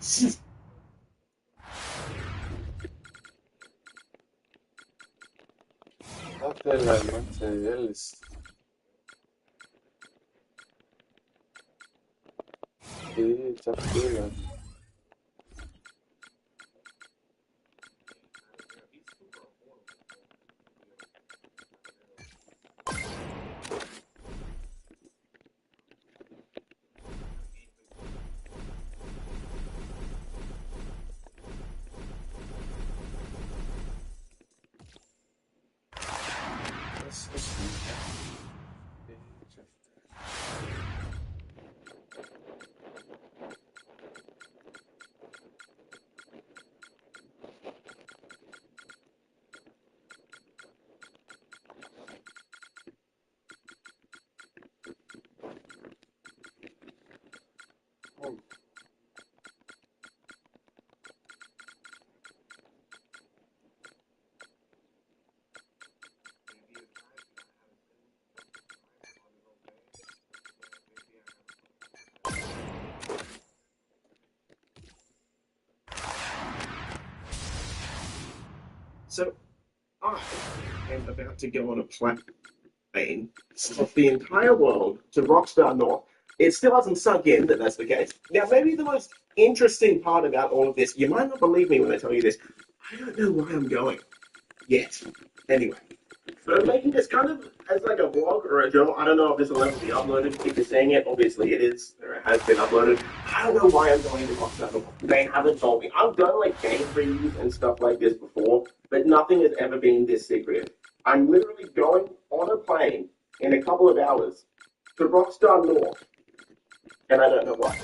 Date la noche del Chapela. So I am about to go on a plane of the entire world to Rockstar North. It still hasn't sunk in that that's the case. Now, maybe the most interesting part about all of this, you might not believe me when I tell you this, I don't know why I'm going yet. Anyway, so I'm making this kind of as like a vlog or a journal. I don't know if this will ever be uploaded. If you're saying it, obviously it is, or it has been uploaded. I don't know why I'm going to Rockstar North. They haven't told me. I've done like game previews and stuff like this before, but nothing has ever been this secretive. I'm literally going on a plane in a couple of hours to Rockstar North, and I don't know why.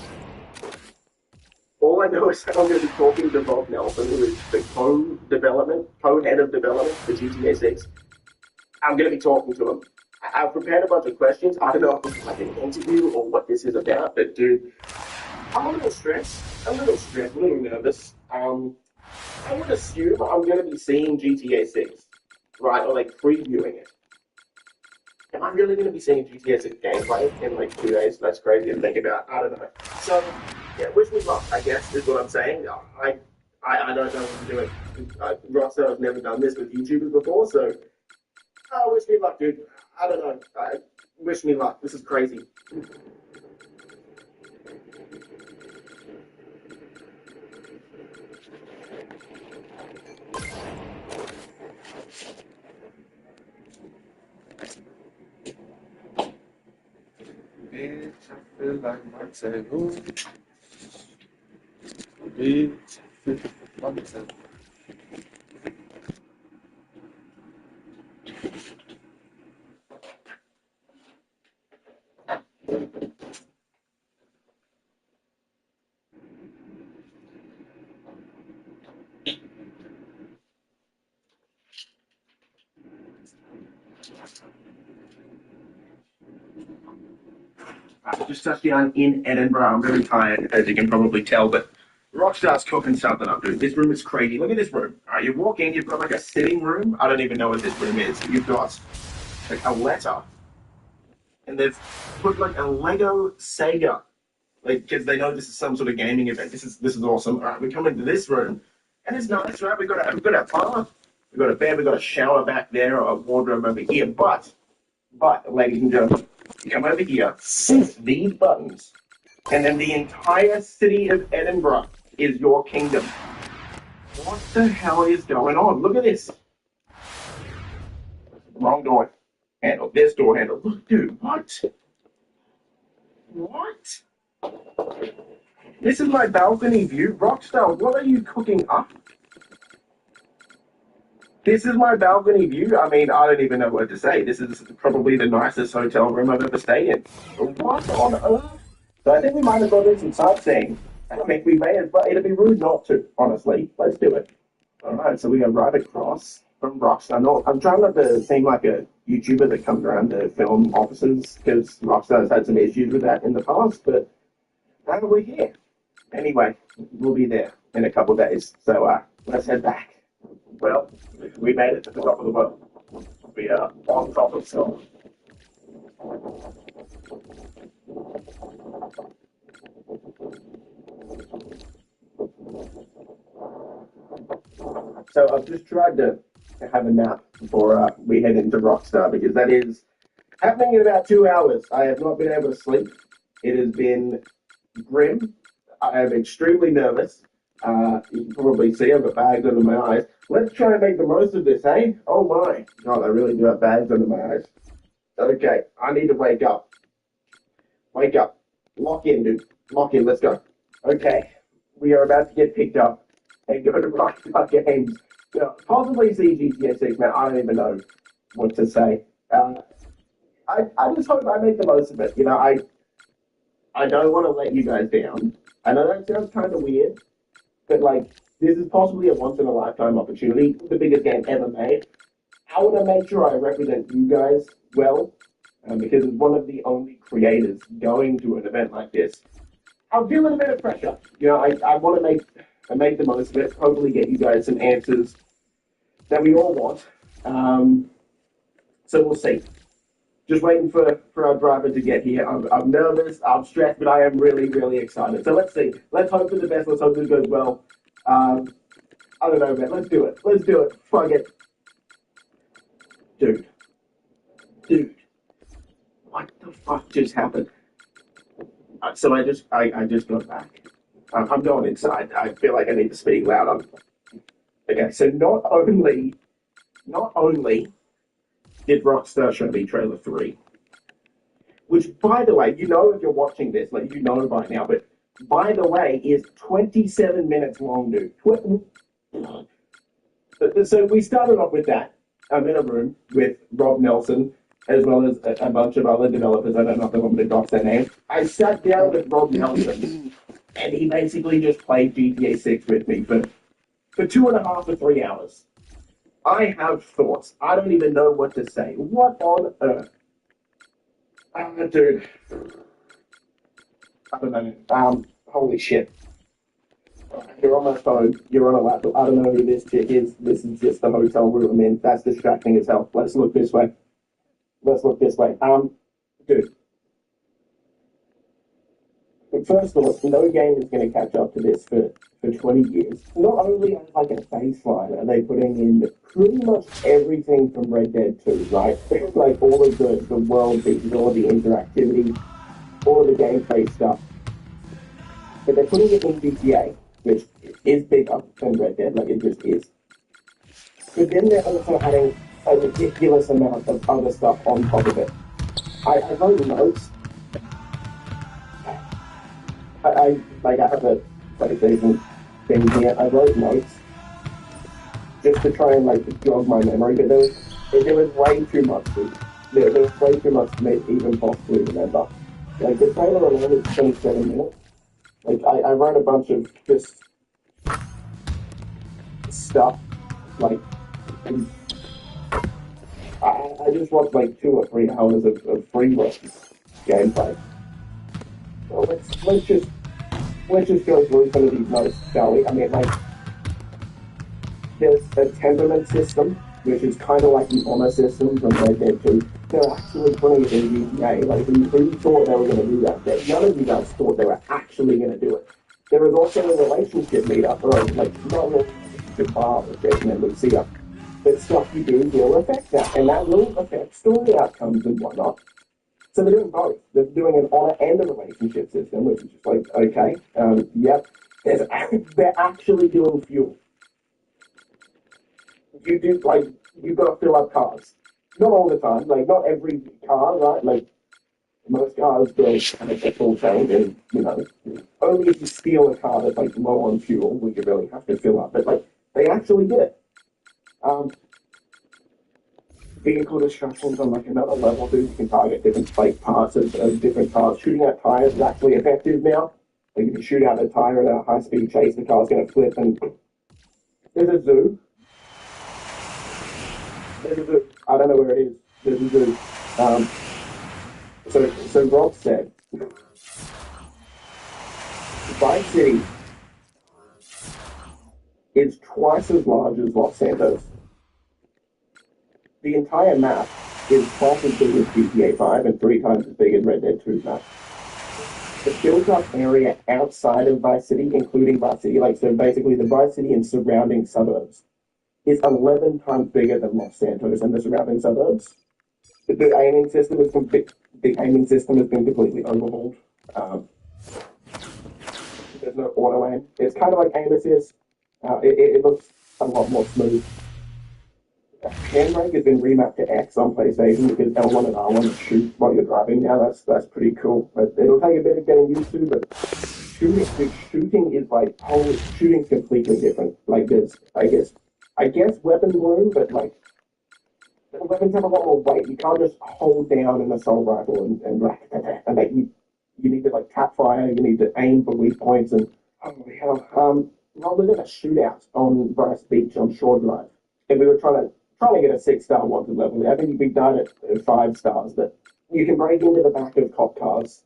All I know is that I'm going to be talking to Rob Nelson, who is the co-head of development for GTA 6. I'm going to be talking to him. I've prepared a bunch of questions. I don't know if this is like an interview or what this is about, but dude, I'm a little stressed. I'm a little nervous. I would assume I'm going to be seeing GTA 6, right, or like previewing it. Am I really going to be seeing GTA 6 gameplay in like 2 days? That's crazy to think about. I don't know. So, yeah, wish me luck, I guess, is what I'm saying. I don't know what to do it. Rockstar has never done this with YouTubers before, so wish me luck, dude. I don't know. Wish me luck. This is crazy. Bitch, I feel like myself. Bitch, I feel like myself. I just touched down in Edinburgh. I'm very tired, as you can probably tell, but Rockstar's cooking something up, dude. This room is crazy. Look at this room. All right, you walk in, you've got like a sitting room. I don't even know what this room is. You've got like a letter, and they've put like a Lego Sega, like because they know this is some sort of gaming event. This is awesome. All right, we come into this room, and it's nice, right? We've got a bar, we've got a bed, we've got a shower back there, a wardrobe over here. But ladies and gentlemen, you come over here, these buttons, and then the entire city of Edinburgh is your kingdom. What the hell is going on? Look at this. Wrong door handle. This door handle. Look, dude, what? What? This is my balcony view. Rockstar, what are you cooking up? This is my balcony view. I mean, I don't even know what to say. This is probably the nicest hotel room I've ever stayed in. What on earth? So I think we might as well do some sightseeing. I mean, we may as well. It'd be rude not to, honestly. Let's do it. All right, so we go right across from Rockstar North. I'm trying not to seem like a YouTuber that comes around to film offices because Rockstar's had some issues with that in the past, but now we're here. Anyway, we'll be there in a couple of days. So let's head back. Well, we made it to the top of the world. We are on top of Seoul. So I've just tried to have a nap before we head into Rockstar because that is happening in about 2 hours. I have not been able to sleep. It has been grim. I am extremely nervous. You can probably see I've got bags under my eyes. Let's try and make the most of this, eh? Oh my God, I really do have bags under my eyes. Okay, I need to wake up. Wake up. Lock in, dude. Lock in, let's go. Okay, we are about to get picked up and go to Rockstar Games. You know, possibly see GTA 6, man. I don't even know what to say. I just hope I make the most of it. You know, I don't want to let you guys down. I know that sounds kind of weird, but like, this is possibly a once in a lifetime opportunity, the biggest game ever made. I want to make sure I represent you guys well, because as one of the only creators going to an event like this, I'm feeling a bit of pressure. You know, I want to make the most of it, hopefully get you guys some answers that we all want. So we'll see. Just waiting for our driver to get here. I'm nervous, I'm stressed, but I am really, really excited. So let's see. Let's hope for the best. Let's hope this goes well. I don't know, man. Let's do it. Let's do it. Fuck it. Dude. What the fuck just happened? So I just got back. I'm going inside. I feel like I need to speak louder. Okay, so not only did Rockstar show me trailer 3, which, by the way, you know if you're watching this, like you know by now, but by the way, is 27 minutes long, dude. So we started off with that. I'm in a room with Rob Nelson, as well as a bunch of other developers. I don't know if they want me to dox their names. I sat down with Rob Nelson, and he basically just played GTA 6 with me for 2.5 to 3 hours. I have thoughts. I don't even know what to say. What on earth? Dude. I don't know. Holy shit. You're on my phone. You're on a laptop. I don't know who this chick is. This is just the hotel room I'm in. That's distracting as hell. Let's look this way. Dude. But first of all, no game is going to catch up to this for 20 years. Not only as like a baseline are they putting in pretty much everything from Red Dead 2, right? Like all of the world pieces, all of the interactivity, all of the gameplay stuff. But they're putting it in GTA, which is bigger than Red Dead, like it just is. But then they're also adding a ridiculous amount of other stuff on top of it. I wrote notes. I have a PlayStation thing here. I wrote notes just to try and like jog my memory, but there was way too much. There was way too much to make even possibly remember. Like the trailer alone is 27 minutes. Like I wrote a bunch of just stuff. Like I just watched like 2 or 3 hours of free run gameplay. So let's just go through some of these notes, shall we? I mean, like, there's a temperament system, which is kind of like the honor system from Red Dead 2. They're actually putting it in GTA. Like, who thought they were going to do that? None of you guys thought they were actually going to do it. There was also a relationship meetup, or like, not really a bar with Jason and Lucia, but stuff you do will affect that, and that will affect story outcomes and whatnot. So they're doing both. They're doing an honor and a relationship system, which is just like, okay, yep. They're actually doing fuel. You do, like, you've got to fill up cars. Not all the time, like, not every car, right? Like, most cars will kind of get full tank, and, you know, only if you steal a car that's, like, low on fuel would you really have to fill up. But, like, they actually did it. Vehicle destructions on like another level, dude. You can target different like parts of different cars. Shooting at tires is actually effective now. Like if you shoot out a tire in a high-speed chase, the car's going to flip. And there's a zoo. I don't know where it is. There's a zoo. So Rob said, Vice City is twice as large as Los Santos. The entire map is twice as big as GTA 5 and 3 times as big as Red Dead 2's map. The built-up area outside of Vice City, including Vice City, like so basically the Vice City and surrounding suburbs, is 11 times bigger than Los Santos and the surrounding suburbs. The aiming system has been completely overhauled. There's no auto aim. It's kind of like aim assist. It looks a lot more smooth. Handbrake has been remapped to X on PlayStation because L1 and R1 shoot while you're driving now. That's pretty cool. But it'll take a bit of getting used to. But shooting is like shooting's completely different. Like there's I guess weapon bloom, but like the weapons have a lot more weight. You can't just hold down an assault rifle and like you need to like tap fire. You need to aim for weak points and holy hell. I was at a shootout on Bryce Beach on Shore Drive, and we were trying to get a 6-star wanted level. I think we died at 5 stars, but you can break into the back of cop cars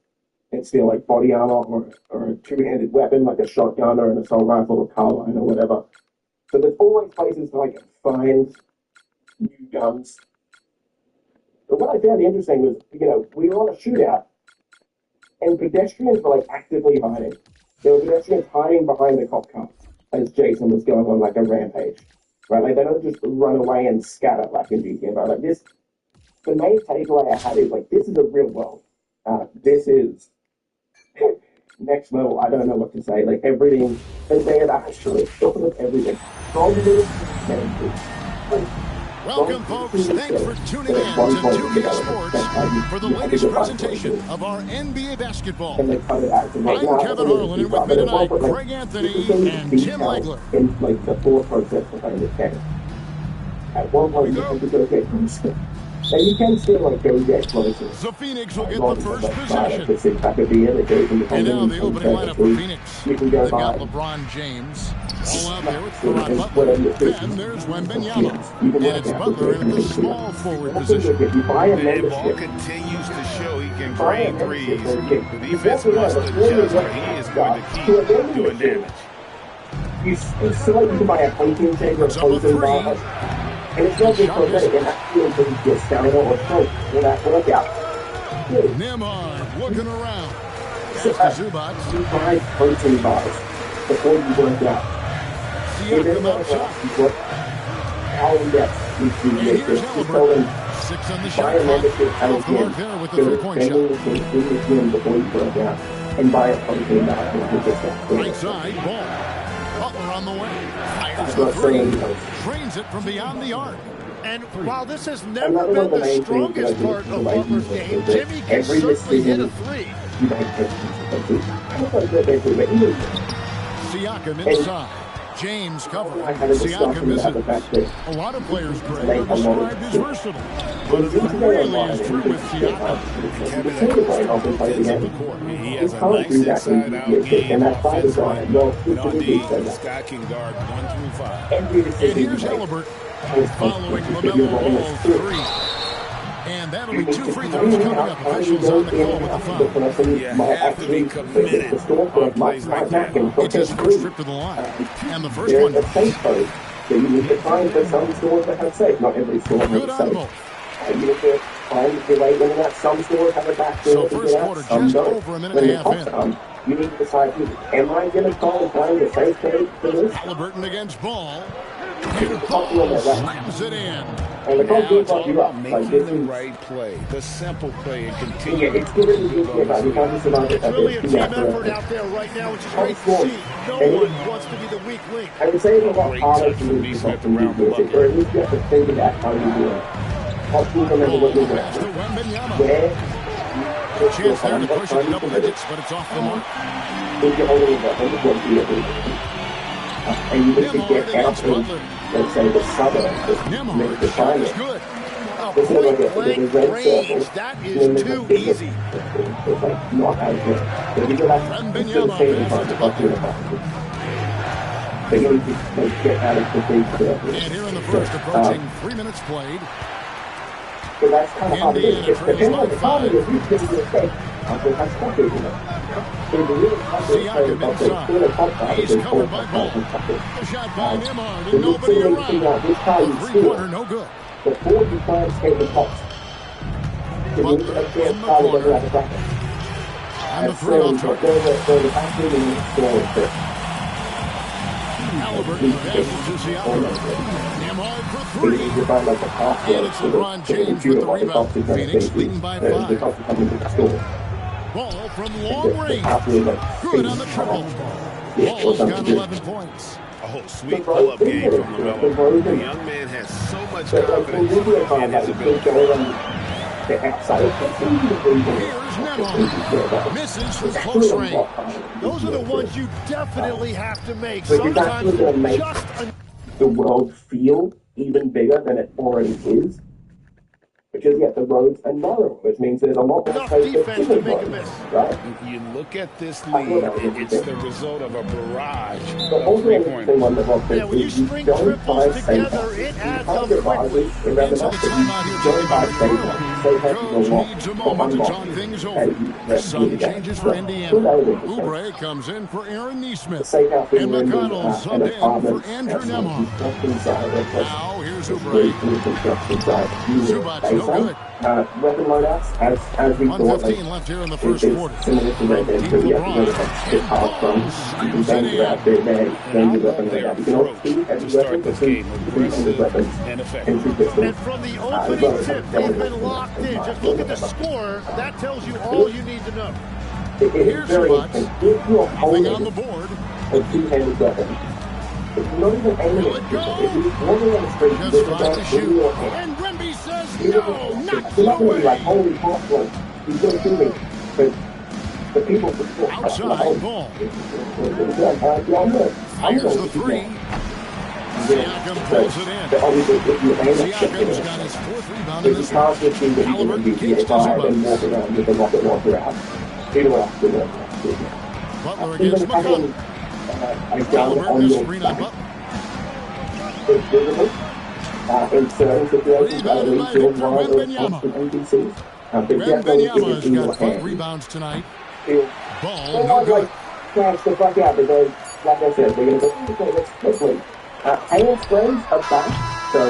and steal like body armor or a two-handed weapon like a shotgun or an assault rifle or carbine or whatever. So there's always places to like find new guns. But what I found interesting was, we were on a shootout and pedestrians were like actively hiding. There were pedestrians hiding behind the cop car as Jason was going on like a rampage. Right, like they don't just run away and scatter like in GTA. Right, like this. The main takeaway I had is like this is a real world. This is next level. I don't know what to say. Like everything, they have actually thought of everything. Welcome, folks. Thanks for tuning in to 2K Sports for the latest presentation of our NBA basketball. I'm Kevin Harlan, and with me tonight, Greg Anthony and Tim Legler. In like the thought process behind this game. At one point, you have to go get closer. And you can still like go get closer. The Phoenix will get the first possession. And now the opening lineup for Phoenix. They've got LeBron James. All out there with Caron Butler. Then there's Wembanyama. And it's Butler in the small forward position. And Ball continues to show he can drain threes. The defense must adjust, but he is going to keep doing damage. You still like you can buy a punching tag or a punching bar. And it's not just for that, and that feels like you get stamina or strength for that workout. Nembhard looking around. Zubac. You buy protein bars before you work out. Siakam outside. How in depth you And make here's this. Halliburton. 6 on the shot clock. Off the mark there with the three-point shot. Before you work out. And buy a protein bar. Right side, Ball. Butler on the way. Fires the three. Trains it from beyond the arc. And while this has never been the strongest part of Butler's game, Jimmy can certainly hit a three. Siakam inside. James covering. Siakam misses. A lot of players, Greg, are described as versatile. But it really is true with Siakam. Kevin has of the court. He has a nice inside-out game offensively. And on D, Scott can guard 1 through 5. And here's Halliburton following LaMelo Ball's three. And that'll be 2 free throws coming up. Officials on the call with the foul. You have to be committed on plays like that. It's his first trip to the line. And the first one. You need to find for some stores that have safe. Not every store has Good a on safe. both. You need to find your way in that. Some stores have a back door. So first quarter, just over a minute and a half in. You need to decide, am I going to call and find a safe trade for this? Halliburton against Ball. And Ball slams it in. And the Now coach it's all you up. about Like, making this the is, right play, the simple play, and yeah, continue it's really easy about you can't just survive It's it. really a team effort out there right now, which is great to see. No one wants to be the weak link. I would say it's a lot Great harder touch to from move Neesmith to around the bucket. or at least you have to think about how you do it. Hopefully remember what you're Pass to doing. Wembanyama. Where Chance there to push it to double digits, but it's off the mark. if you're holding it up, and you need to Nembhard get out against of, Butler. let's say, the suburb, just make Nembhard the shot time. is good. This is like Point blank range, that is too easy. It's like not out of it. But you go back to the Wembanyama same passes to part Butler. they need to like, get out of the big And here in the first, approaching 3 minutes played. So that's kind of hard to do. Indiana It's trails depends by on the time 5. you can do the mistake. Until that's not good enough. So the real Siakam inside. He's covered by Ball. The shot by Nembhard, and nobody around. The three-pointer, no good. Before you try and escape the pops, you need to Butler get in the out of corner. the bracket. And the three off target. The back in the score is Halliburton passes to Siakam. him hard for three. You find like the password And it's LeBron James with the rebound. Phoenix leading by 5. Ball from long range. Good on the triple. Ball's got 11 points. Oh, sweet pull-up game from LaMelo. The young man has so much confidence in his ability. Here's Nemar. Misses from close range. Those are the ones you definitely have to make. Which is actually going to make Just the world feel even bigger than it already is. Because yet the roads are narrow, which means there's a lot more enough space defense to make a roads, miss. right? You look at this lead, it's the result of a barrage The of ultimate thing three-pointers. on the box Yeah, when you is you string don't triples buy together, safe. it adds You up can't quickly. buy it rather Into the than timeout here, you Jimmy don't buy Butler. safe. Safe has to Coach go needs a for moment to unlock. talk things And over. you Some get changes for good Indiana. element to safe. Oubre comes in for Aaron Nesmith. Safe house And being McConnell an subbed in apartment for Andrew that's Nemar. construction side. Now here's Great Oubre. from the construction side. Zubac, no good. Weapon loadouts, as we thought, 1:15 left here in the first quarter. similar to Red Dead, so you have to go to the hard front. You can bang grab their bag, bang your weapon loadout. You can also see heavy to start weapons, this but game three aggressive weapons and effective. and 2 pistols. And from the opening tip, they've been locked in. Just look at the score. That tells you all you need to know. It is Here's very Zubac. interesting. If you're Nothing on holding the board. a two-handed weapon, it's not even aiming Will at it people. go? If you're walking on the street, Just there's a tries guy to in shoot. your hand. And Wemby says You're no, not knocks going it to be like, away. holy fuck, like, he's going to kill me. But the people before, Outside ball. Fires Fires the three. Siakam pulls it in. Obviously, if you aim at shit, Siakam's got his 4th rebound in if you this one. can't just do that, you're going to be Halliburton GTA 5 keeps and walk around with the rocket launcher out. Either way, after that. Butler against McConnell. Halliburton a screen on Butler. It's visible. In certain situations, I Rebounded believe by Phil Victor Ward Wembanyama. or NBCs. But definitely if Wembanyama's it's in your got 5 hand, rebounds tonight. he'll Ball, no good. crash the fuck out because, like I said, they're going to go, okay, let's leave. Handsprings are back, so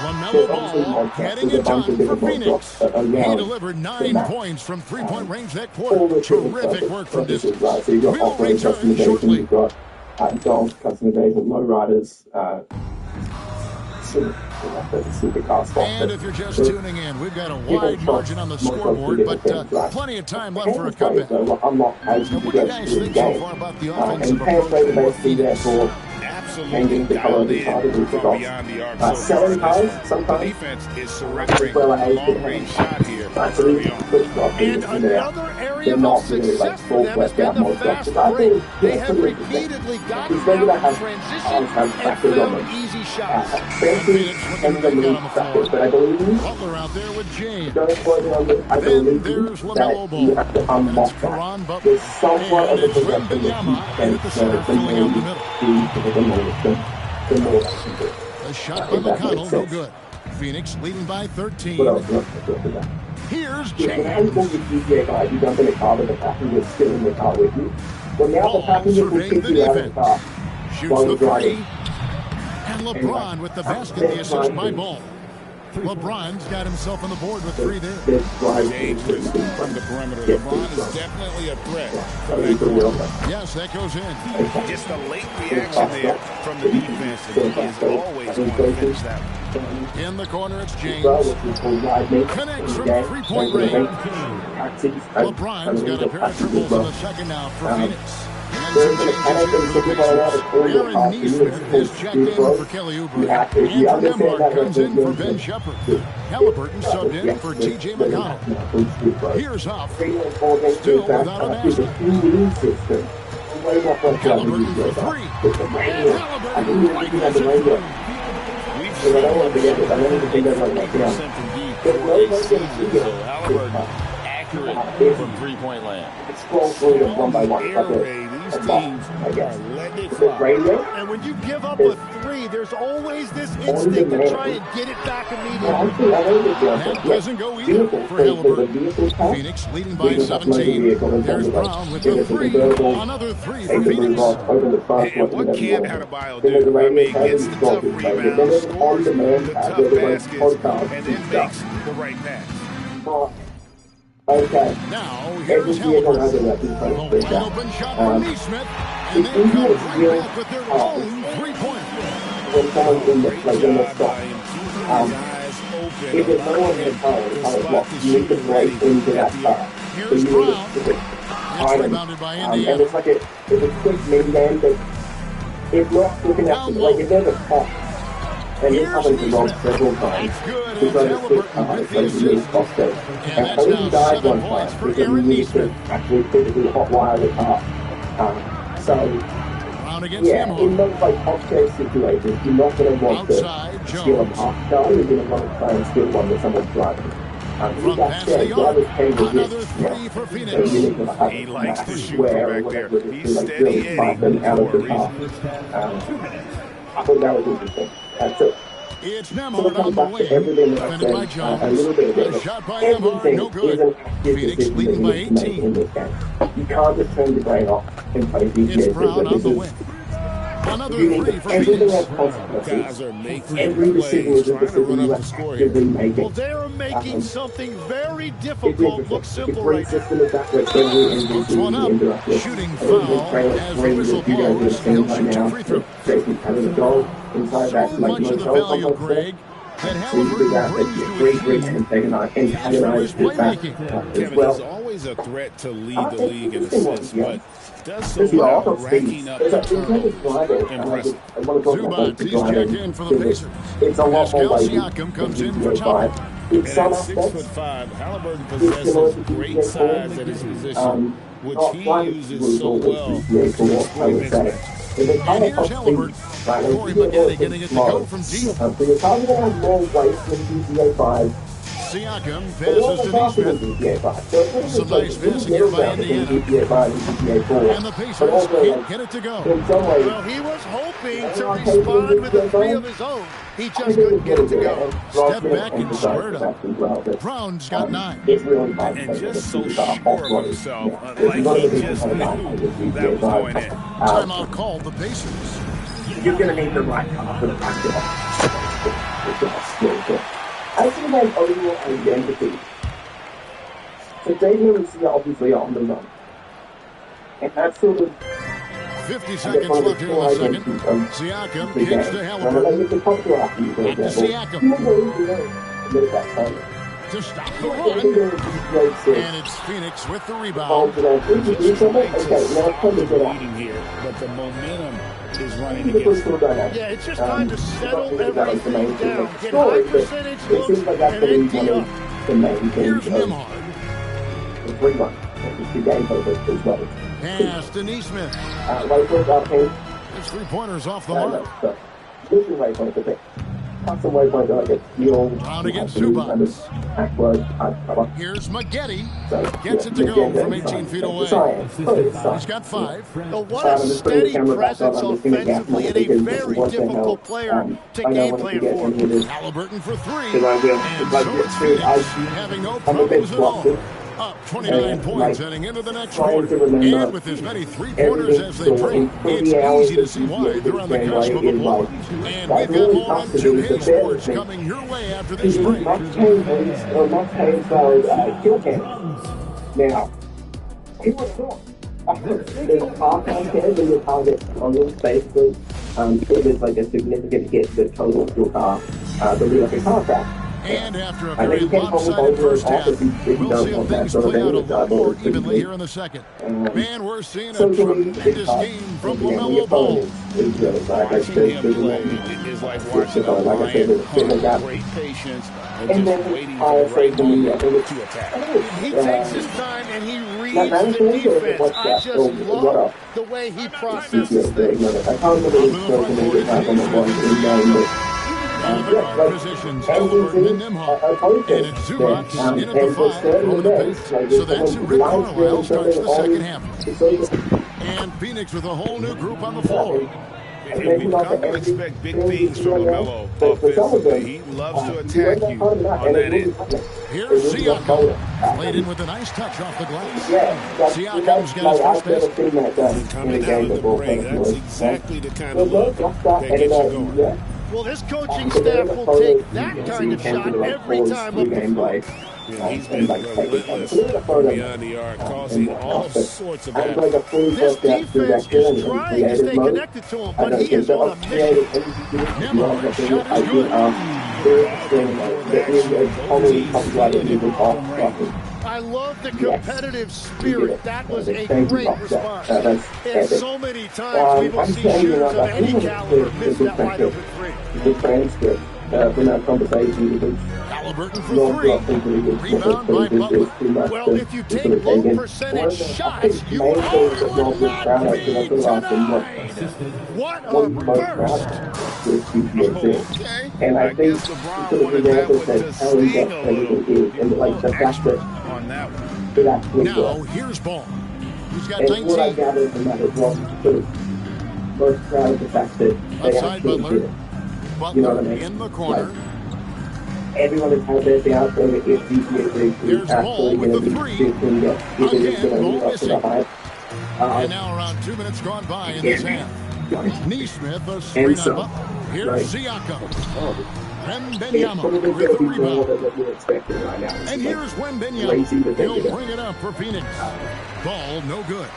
LaMelo Ball getting it done for Phoenix. He delivered 9 points from 3-point range that quarter. Terrific work from distance. So you've got We'll operating return customization, shortly. you've got golf customization, low riders, supercar stuff. And if you're just tuning in, we've got a wide margin on the scoreboard, but plenty of time left for a comeback. I'm not as Now, what do you guys think so far about the offensive and approach Panther for basically there Phoenix? for Absolutely dialed in from beyond the arc. So selling cars the sometimes. defense is surrendering Well, a long-range shot here early on. And another area of success for them has been the fast break. They have repeatedly gotten out in transition and found easy shots. But I believe Butler out there with James. I Then believe there's that LaMelo you have to Ball. And it's unlock Caron that. Butler. There's somewhat And of a it's possession Wembanyama in at the center, filling out the middle. the more that you do. A shot by McConnell, no good. Phoenix leading by 13. What else do you want to do with that? Here's When I James. told you GTA 5, you jump in the car with the passenger's still in the car with you. Well, now the Ball passenger can surveying kick the you out of the defense. car. Shoots while the you're driving. three. And LeBron with the basket, the assist by Ball. LeBron's got himself on the board with 3 there. This drive Dangerous from the perimeter. LeBron is definitely a threat from that is the real corner. thing. Yes, that goes in. Just a late reaction there from the defense, and he is always going to finish that one. In the corner, it's James. Connects from 3-point range. LeBron's got a pair of triples in the second now for Phoenix. And some changes for the Pacers. Aaron Nesmith is checked in for Kelly Oubre. Andrew Nemar comes in for Ben Shepherd. Halliburton subbed in for T.J. McConnell. Here's Huff. Still without a basket. Halliburton for 3. And Halliburton right there for 3. We've seen him 50% from deep for a season, so Halliburton accurate from three-point land. Scroll through them one by one. Air raid, these teams are letting it fly. Radio? And when you give up a 3, there's always this instinct to try and get it back immediately. That doesn't go either for Halliburton. Phoenix leading by 17. There's Brown with the 3. Another 3 for Phoenix. And what can't Adebayo do? I mean, gets the tough rebound, scores the tough baskets, and then makes the right pass. Okay. Now, here's Halliburton. A wide open shot from Nesmith. And they come right back with their own 3-pointer. when someone's in the, like, in the stop, if there's no one in the car and the car is locked, you need to break into that car. So Here's you Brown. need to It's rebounded by and Indiana. it's like it's a quick mid-game, but it's not looking at, like, if there's a pop, and this happened to Rob several times, Good. he's And going to switch Halliburton cars, with so the he needs assist. Costco. And And that's so he now died 7 one points time, for because he Aaron needs to Neesmith. actually physically hotwire the car. So, Brown against yeah, in Nembhard. those like Costco situations, you're not going to want to Outside, steal a Jones. park car, you're going to want to try and steal one that someone's driving. From With that past said, the drivers arc. can Another resist, three for so you Phoenix. need to have He a likes to massive shoot square from or back there. whatever, just He's to like steady really Eddie fight them out of for the a car. I thought that was interesting. So It's when it Nembhard comes on the back to wing. everything that I Defended by said, a Jones. little bit of A it, shot by Nembhard. everything No is good. an active Phoenix decision that leading you by need to make 18. in this game. You can't just turn your brain off and play defense. It's Brown on the Because wing. Another you need three to, for everything Phoenix. has consequences. Guys are making Every decision plays, is a trying to decision run you up the score actively here. make. Well, they're making something very It's difficult look interesting. It's simple great right now. system is that way every Puts NBC one up. interact with. Shooting I think foul trailer as the three whistle that you guys blows. are seeing He'll right shoot two now. free throws. Jason having a goal inside that So like much of the motel value, complex there. Greg, that So you do that, Halliburton but brings to great his team. antagonize with that as Kevin, well. he's always a threat to lead the It's league in interesting one, assists, yeah. but does so There's a lot well of speed. racking up In the terms of turnovers. driving, Impressive. I want to talk about Zubac, the he's checked driving. in for the Pacers. It's a lot more Pascal lazy Siakam than comes in for GTA 5. Chauncey. In And some at aspects, 6'5", Halliburton it's similar possesses to great GTA 4. size at his position, which Not he quite as uses so brutal well as for GTA 4, I would exploiting say. mismatches. But the And kind here's of Halliburton. speed, right? Corey GTA 4 Maggette is getting it to slow. go from deep. So you're probably going to have more waste than GTA 5. Siakam But it passes wasn't to faster than Neesmith. GTA 5. So it's Some nice passing here by Indiana. GTA 5 and GTA 4. And the But Pacers also, can't like, get it to go. in some ways, Well, he was hoping to Yeah, respond with a yeah, three yeah. of his own. He I just think couldn't it's get it to really go. good. Step Ross back and emphasized squared that up. as well, but, Brown's got 9. it's really hard And to just so take sure it of off-road. himself, Yeah. like It's not he a big just kind of knew guy with that was GTA 5. going in. Timeout called the Pacers. You're going to need the right car for the basketball. As for my overall identity, so David and Sia obviously are on the run. And that's sort of 50 seconds left here in the second. Siakam kicks to Halliburton. Back to Siakam to stop the run. And it's Phoenix with the rebound. Just trying to stop the bleeding here, but the momentum is running against him. Yeah, it's just time to settle everything down. Get high percentage look and then tee up. Here's Nembhard. Pass to Neesmith. His three-pointers off the mark. Brown against Zubac. Here's Maggette. Gets it to go from 18 feet away. He's got 5. But what a steady presence offensively and a very difficult player to game plan for. Halliburton for 3. Because And so it's Phoenix having no problems at all. Up 29 points heading into the next quarter. And with as many three-pointers as they bring, it's easy to see why they're on the cusp of a blow. And we've got more on 2K Sports coming your way after this break. Max Payne's kill cam. Now, he was thought. There's a car cam in your target on your basically. If it's like a significant hit the total of your car, there'll be like a car crash. And after a I very think he can hold lopsided over first half, if he we'll does see if want that things sort of play out a thing, little more pretty evenly big. here in the second. Um, Man, we're seeing a So for me, tremendous game from LaMelo Ball. Watching him play is like watching a lion hunt. Great patience and just waiting for the right moment to attack. He takes his time and he reads the defense. I just love the way he processes things. I can't believe it's so many times on the one in game, Out of the guard positions, Halliburton and Nembhard. And it's Zubac in at the 5 from the pace. So that's who Rick Carlisle starts the second half. And Phoenix with a whole new group on the floor. We've come to expect big things from LaMelo offensively. He loves to attack you on that end. Here's Siakam. Played in with a nice touch off the glass. Siakam's got his first basket. Coming out of the break, that's exactly the kind of look that gets you going. Well, this coaching staff will take that kind of shot every time up the floor. Yeah, he's been relentless beyond the arc, causing all sorts of havoc. This defense is trying to stay connected to him, but he is on a mission. Never shot is good. I love the competitive spirit. That was a great response. And so many times we will see shooters of any caliber miss that wide open three. Halliburton for three. Rebound by Butler. Well, if you take low percentage shots, you always would not be tonight. What a burst. Okay. And I think guess LeBron sort of wanted the that example one that to telling sting that a little. everything is, and like the fact that On that one. it actually Now works. here's Ball. He's got And what I 19. gather from that is one sort of most proud of the fact that they Outside actually Butler. did it. Butler You know what I mean? in the corner. Everyone has had their doubts over if DPA There's Ball with the three. Again, Ball missing. And And now around 2 minutes gone by in this half. Neesmith, a screen And so, on Butler. Here's right. Siakam. it's Wembenyama probably with going the to be more rebound. than what you're expecting right now. And here's Crazy Wembenyama. to think He'll about. bring it up for Phoenix. Ball, no good.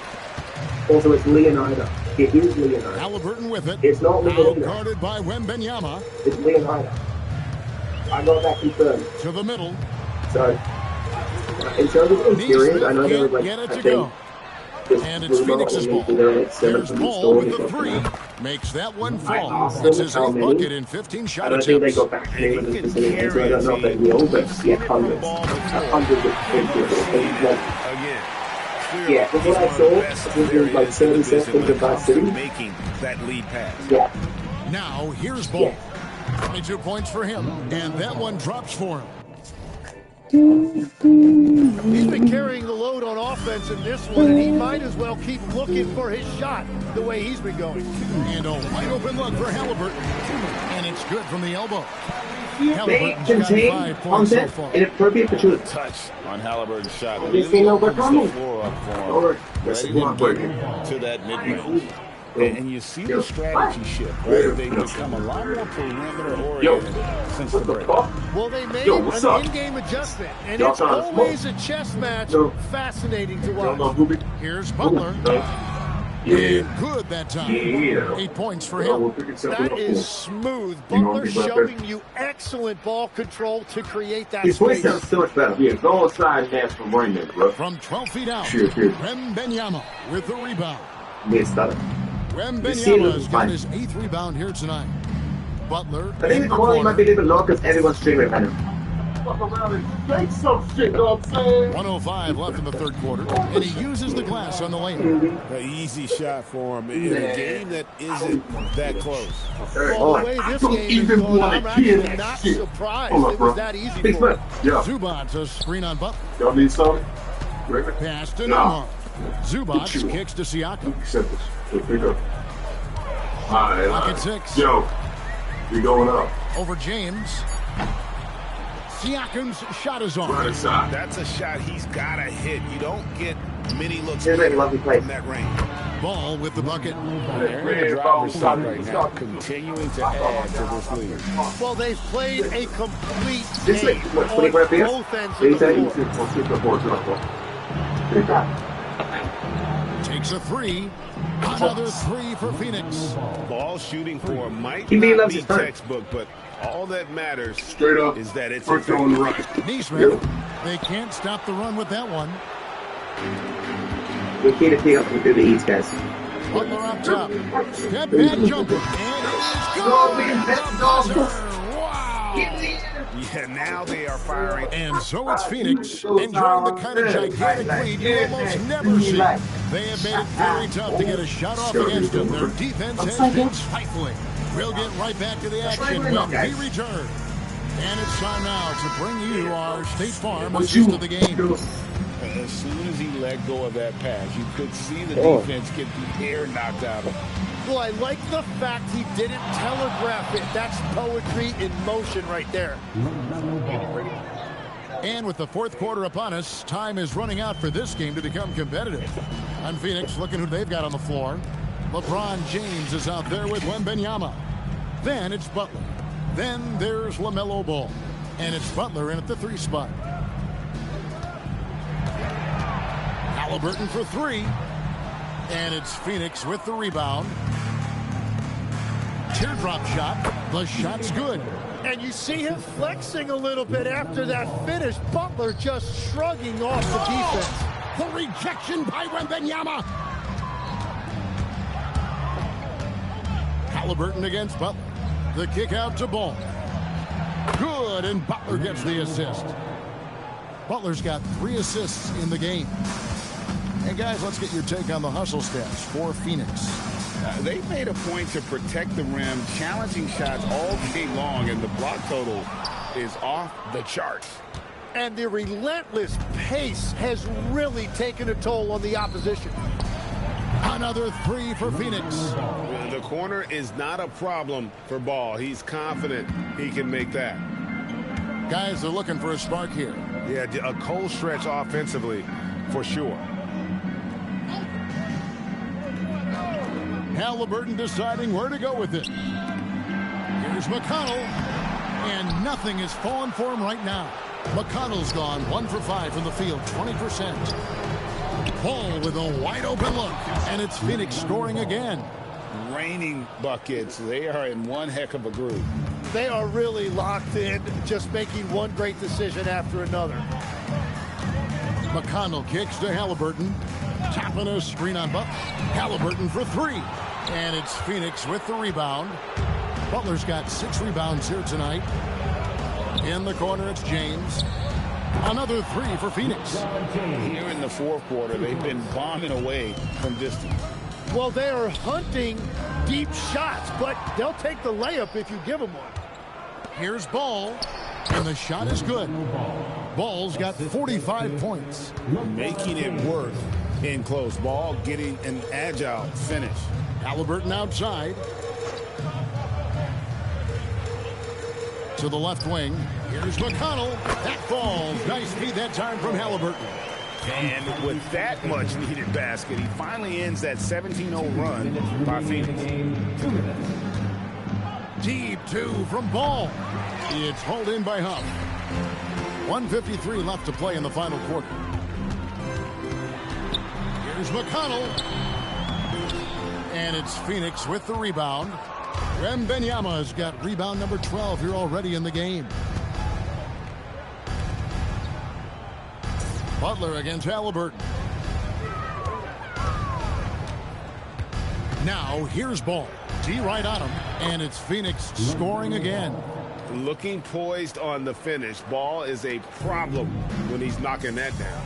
Also, it's Leonardo. It is Leonardo. Halliburton with it. It's not Now Leonardo. guarded by Wembenyama. It's Leonardo. I got that confirmed. To the middle. So, in terms of experience, I know there was Neesmith like, can't get I it to think, go. this And it's rumor Phoenix's on ball. YouTube, there are like Here's 700 Ball with the stories three. of that. Makes that one I fall. asked It's them his how 8th many. bucket in 15 I shot don't think they attempts. got back to me with the specific answer. I don't know if they will, but yeah, hundreds. Hundreds of people. Again. Yeah, from what I saw, I think there was like 30 seconds of that city. Making that lead pass. Yeah. Now here's Ball. 22 points for him. And that one drops for him. He's been carrying the load on offense in this one, and he might as well keep looking for his shot the way he's been going. And a wide open look for Halliburton. And it's good from the elbow. They Halliburton's got contain 5 points so content far. inappropriate for children. Touch on Halliburton's shot. Have you seen over Opens the Conley? floor up for him. Alright, Ready to get to that mid-range. And you see the strategy shift, right? They become a lot more perimeter-oriented since the break. Well, they made what's up? an in-game adjustment, and Y'all it's trying to always a chess match. Fascinating to watch. Here's Butler. Yeah. Good that time. Yeah. 8 points for him. That is smooth. Butler showing you excellent ball control to create that His voice space. sounds so much better. Yeah, go outside and ask for Raymond, bro. From 12 feet out. Sure. Wembenyama with the rebound. Missed that. Wembenyama's got his 8th rebound here tonight. Butler I think in the the quality might be a corner. little low because everyone's streaming right now. Fuck around and take some shit, you know what I'm saying? 105 left in the third quarter. And he uses the glass on the lane. An easy shot for him in a game that isn't that close. Well, the way this game is going, I'm actually not surprised it was that easy for him. Yeah. Zubac a screen on Butler. Y'all need something? Pass to Nah. Neymar. Zubac kicks to Siakam. Accept this. Let's pick up. Alright, Pocket 6. Yo, we going up. Over James. Siakam's shot is on. Right side. That's a shot he's got to hit. You don't get many looks Here's a lovely play. from that range. Ball with the bucket. They're in the driver's seat right now, continuing to add to this lead. Well, they've played a complete This game is what, on 24 FPS? both ends of the floor. Takes a 3. Another 3 for Phoenix. Ball shooting for him might He may not love be his turn. textbook, but all that matters Straight up. is that it's First on the right. Neesmith. They can't stop the run with that one. We can't pick up through the East, guys. Butler up top. Step back jumper. And it is good. The buzzer. Wow. Yeah, now they are firing. And so it's Phoenix enjoying the kind of gigantic lead you almost never see. They have made it very tough to get a shot off against them. Their defense has been stifling. We'll get right back to the action when we return. And it's time now to bring you our State Farm assist of the game. As soon as he let go of that pass, you could see the defense get the air knocked out of him. Well, I like the fact he didn't telegraph it. That's poetry in motion right there. And with the fourth quarter upon us, time is running out for this game to become competitive. And Phoenix looking who they've got on the floor. LeBron James is out there with Wembenyama. Then it's Butler. Then there's LaMelo Ball. And it's Butler in at the 3 spot. Halliburton for three. And it's Phoenix with the rebound. Teardrop shot. The shot's good. And you see him flexing a little bit after that finish. Butler just shrugging off the defense. The rejection by Wembanyama. Halliburton against Butler. The kick out to Ball. Good, and Butler gets the assist. Butler's got 3 assists in the game. And guys, let's get your take on the hustle stats for Phoenix. They made a point to protect the rim, challenging shots all day long, and the block total is off the charts. And the relentless pace has really taken a toll on the opposition. Another 3 for Phoenix. The corner is not a problem for Ball. He's confident he can make that. Guys are looking for a spark here. Yeah, a cold stretch offensively for sure. Halliburton deciding where to go with it. Here's McConnell. And nothing is falling for him right now. McConnell's gone 1 for 5 from the field, 20%. Ball with a wide open look. And it's Phoenix scoring again. Raining buckets. They are in one heck of a groove. They are really locked in, just making one great decision after another. McConnell kicks to Halliburton. Tapping a screen on Butler. Halliburton for 3. And it's Phoenix with the rebound. Butler's got 6 rebounds here tonight. In the corner, it's James. Another 3 for Phoenix. Here in the fourth quarter, they've been bombing away from distance. Well, they are hunting deep shots, but they'll take the layup if you give them one. Here's Ball. And the shot is good. Ball's got 45 points. Making it work in close. Ball getting an agile finish. Halliburton outside. To the left wing. Here's McConnell. That falls. Nice feed that time from Halliburton. And with that much needed basket, he finally ends that 17-0 run by Phoenix. Deep 2 from Ball. It's hauled in by Huff. 1:53 left to play in the final quarter. Here's McConnell. And it's Phoenix with the rebound. Wembanyama's got rebound number 12 here already in the game. Butler against Halliburton. Now here's Ball. D right on him. And it's Phoenix scoring again. Looking poised on the finish. Ball is a problem when he's knocking that down.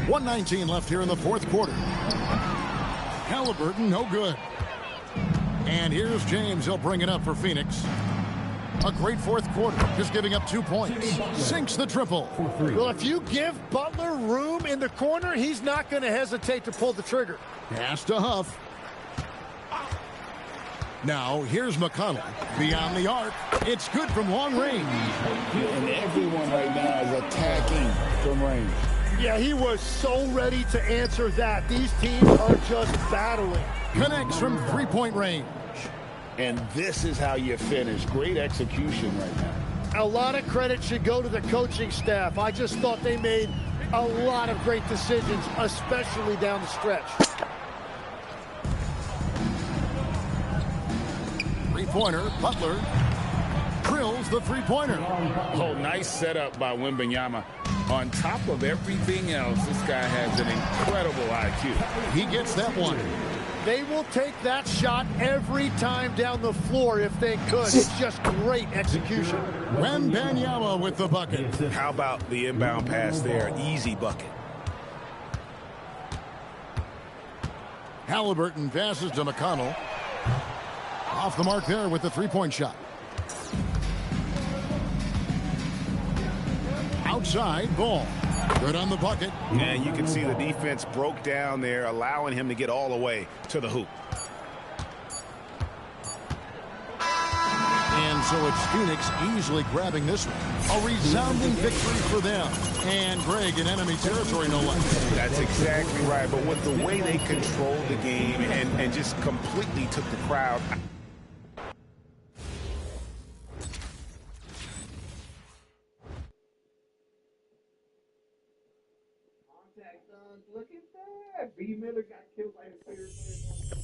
1:19 left here in the fourth quarter. Halliburton, no good. And here's James. He'll bring it up for Phoenix. A great fourth quarter, just giving up 2 points. Sinks the triple. Well, if you give Butler room in the corner, he's not going to hesitate to pull the trigger. Pass to Huff. Now, here's McConnell. Beyond the arc. It's good from long range. And everyone right now is attacking from range. Yeah, he was so ready to answer that. These teams are just battling. Connects from three-point range. And this is how you finish. Great execution right now. A lot of credit should go to the coaching staff. I just thought they made a lot of great decisions, especially down the stretch. Three-pointer, Butler drills the three-pointer. Oh, nice setup by Wembanyama. On top of everything else, this guy has an incredible IQ. He gets that one. They will take that shot every time down the floor if they could. It's just great execution. Wembanyama with the bucket. How about the inbound pass there? Easy bucket. Halliburton passes to McConnell. Off the mark there with the three-point shot. Outside, Ball. Good on the bucket. And you can see the defense broke down there, allowing him to get all the way to the hoop. And so it's Phoenix easily grabbing this one. A resounding victory for them. And Greg in enemy territory, no less. That's exactly right. But with the way they controlled the game and just completely took the crowd Contact done. Look at that. B. Miller got killed by his favorite player.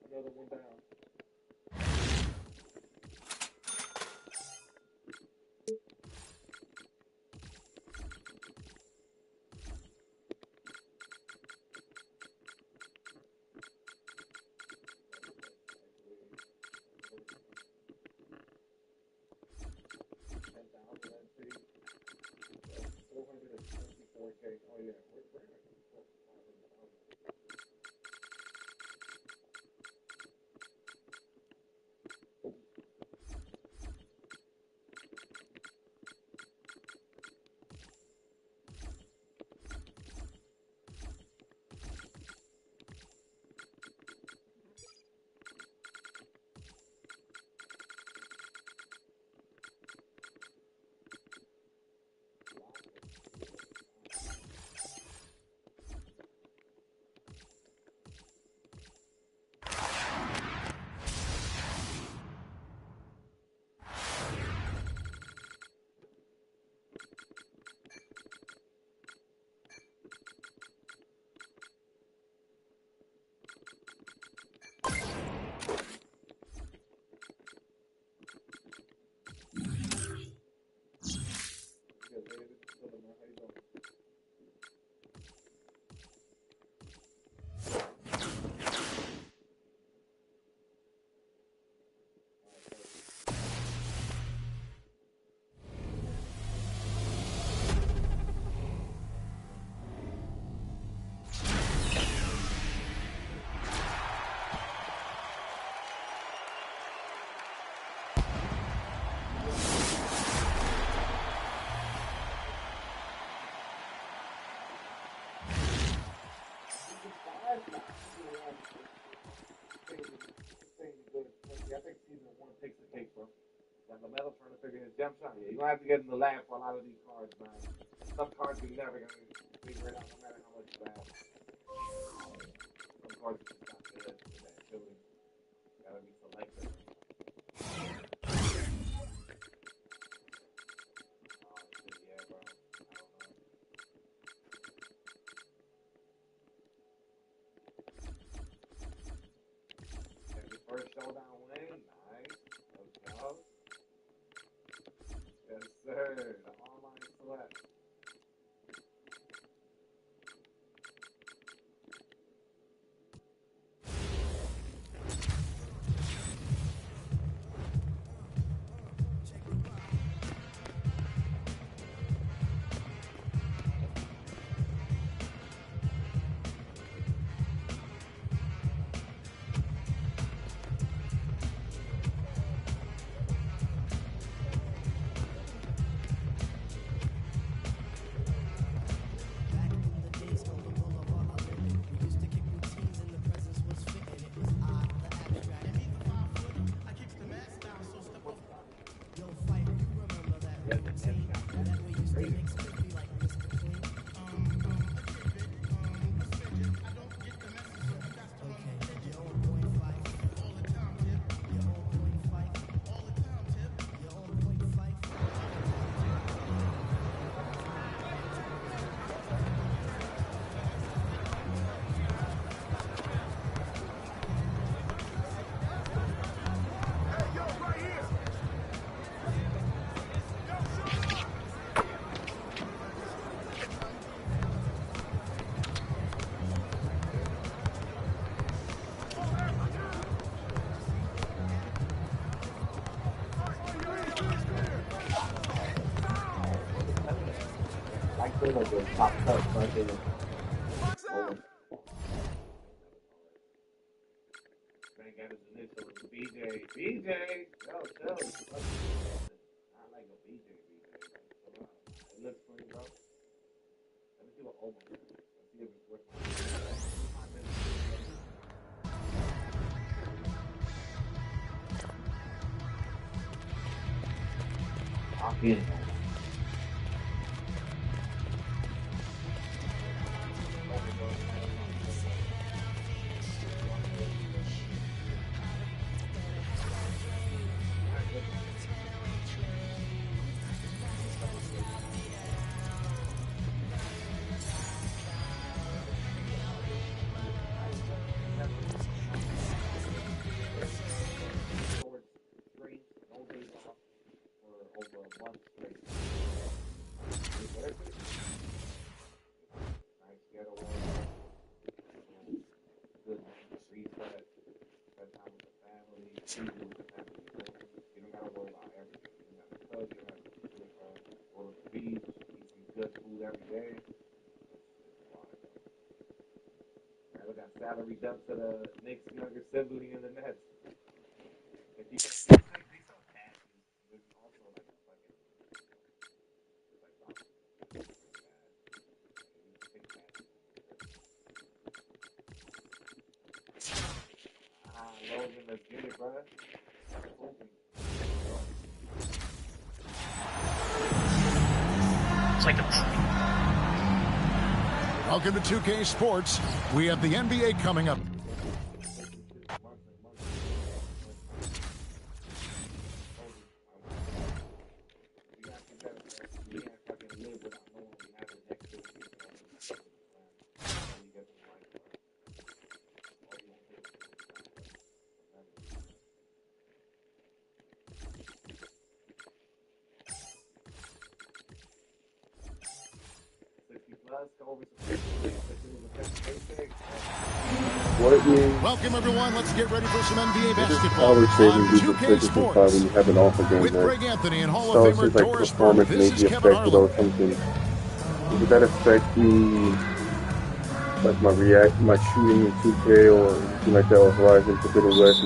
Another one down. Oh yeah, we're I think season one takes the cake, bro. Like LaMelo trying to figure his jump shot. Yeah, you're gonna have to get in the lab for a lot of these cards, man. Some cards you're never gonna figure it out, no matter how much you have. Some cards are just not good with that ability. Gotta be selective. Yeah, bro. First showdown win, nice. Let's go. Yes, sir. The online select. top cut fucking. BJ, yo, I like a BJ. It looks funny, bro. Let me see what Omar does. Let's see if it's worth it. Lock in. Salary dump to the Knicks' younger sibling in the Nets. If you Logan, let's get it, bro. It's like a. Welcome to 2K Sports. We have the NBA coming up. Welcome everyone. Let's get ready for some NBA basketball on 2K Sports when you have an awful game with there. Greg Anthony and Hall So of it's Famer just like Doris Burke. performance This may is be Kevin affected or Harlan. something. Does that affect me, like my shooting in 2K or anything like that, or Horizon Forbidden West?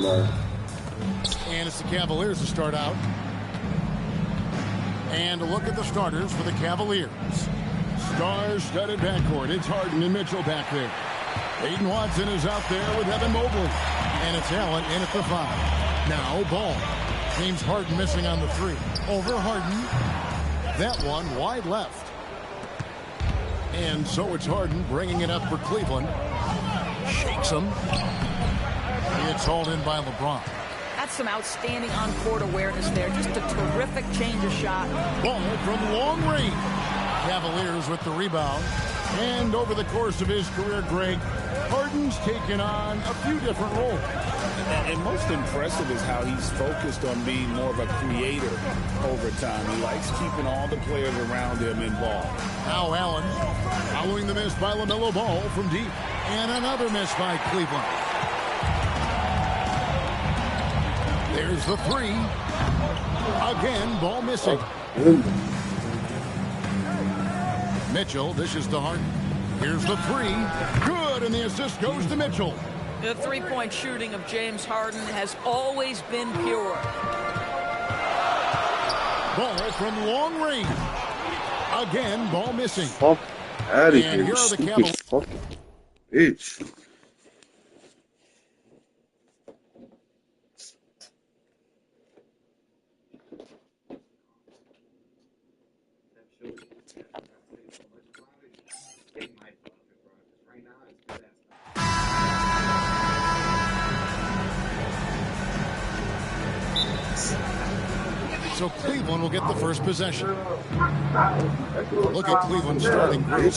And it's the Cavaliers to start out. And a look at the starters for the Cavaliers. Star-studded backcourt. It's Harden and Mitchell back there. Aiden Watson is out there with Evan Mobley. And it's Allen in at the 5. Now Ball. James Harden missing on the 3. Over Harden. That one wide left. And so it's Harden bringing it up for Cleveland. Shakes him. It's hauled in by LeBron. That's some outstanding on-court awareness there. Just a terrific change of shot. Ball from long range. Cavaliers with the rebound. And over the course of his career, Greg, Harden's taken on a few different roles. And most impressive is how he's focused on being more of a creator over time. He likes keeping all the players around him involved. Now Allen following the miss by LaMelo Ball from deep. And another miss by Cleveland. There's the 3. Again, Ball missing. Mitchell dishes to Harden. Here's the 3. Good, and the assist goes to Mitchell. The three-point shooting of James Harden has always been pure. Ball from long range. Again, Ball missing. Fuck out of And here, here are the stupid Cavaliers. fucking bitch. So Cleveland will get the first possession. Look at Cleveland's starting group.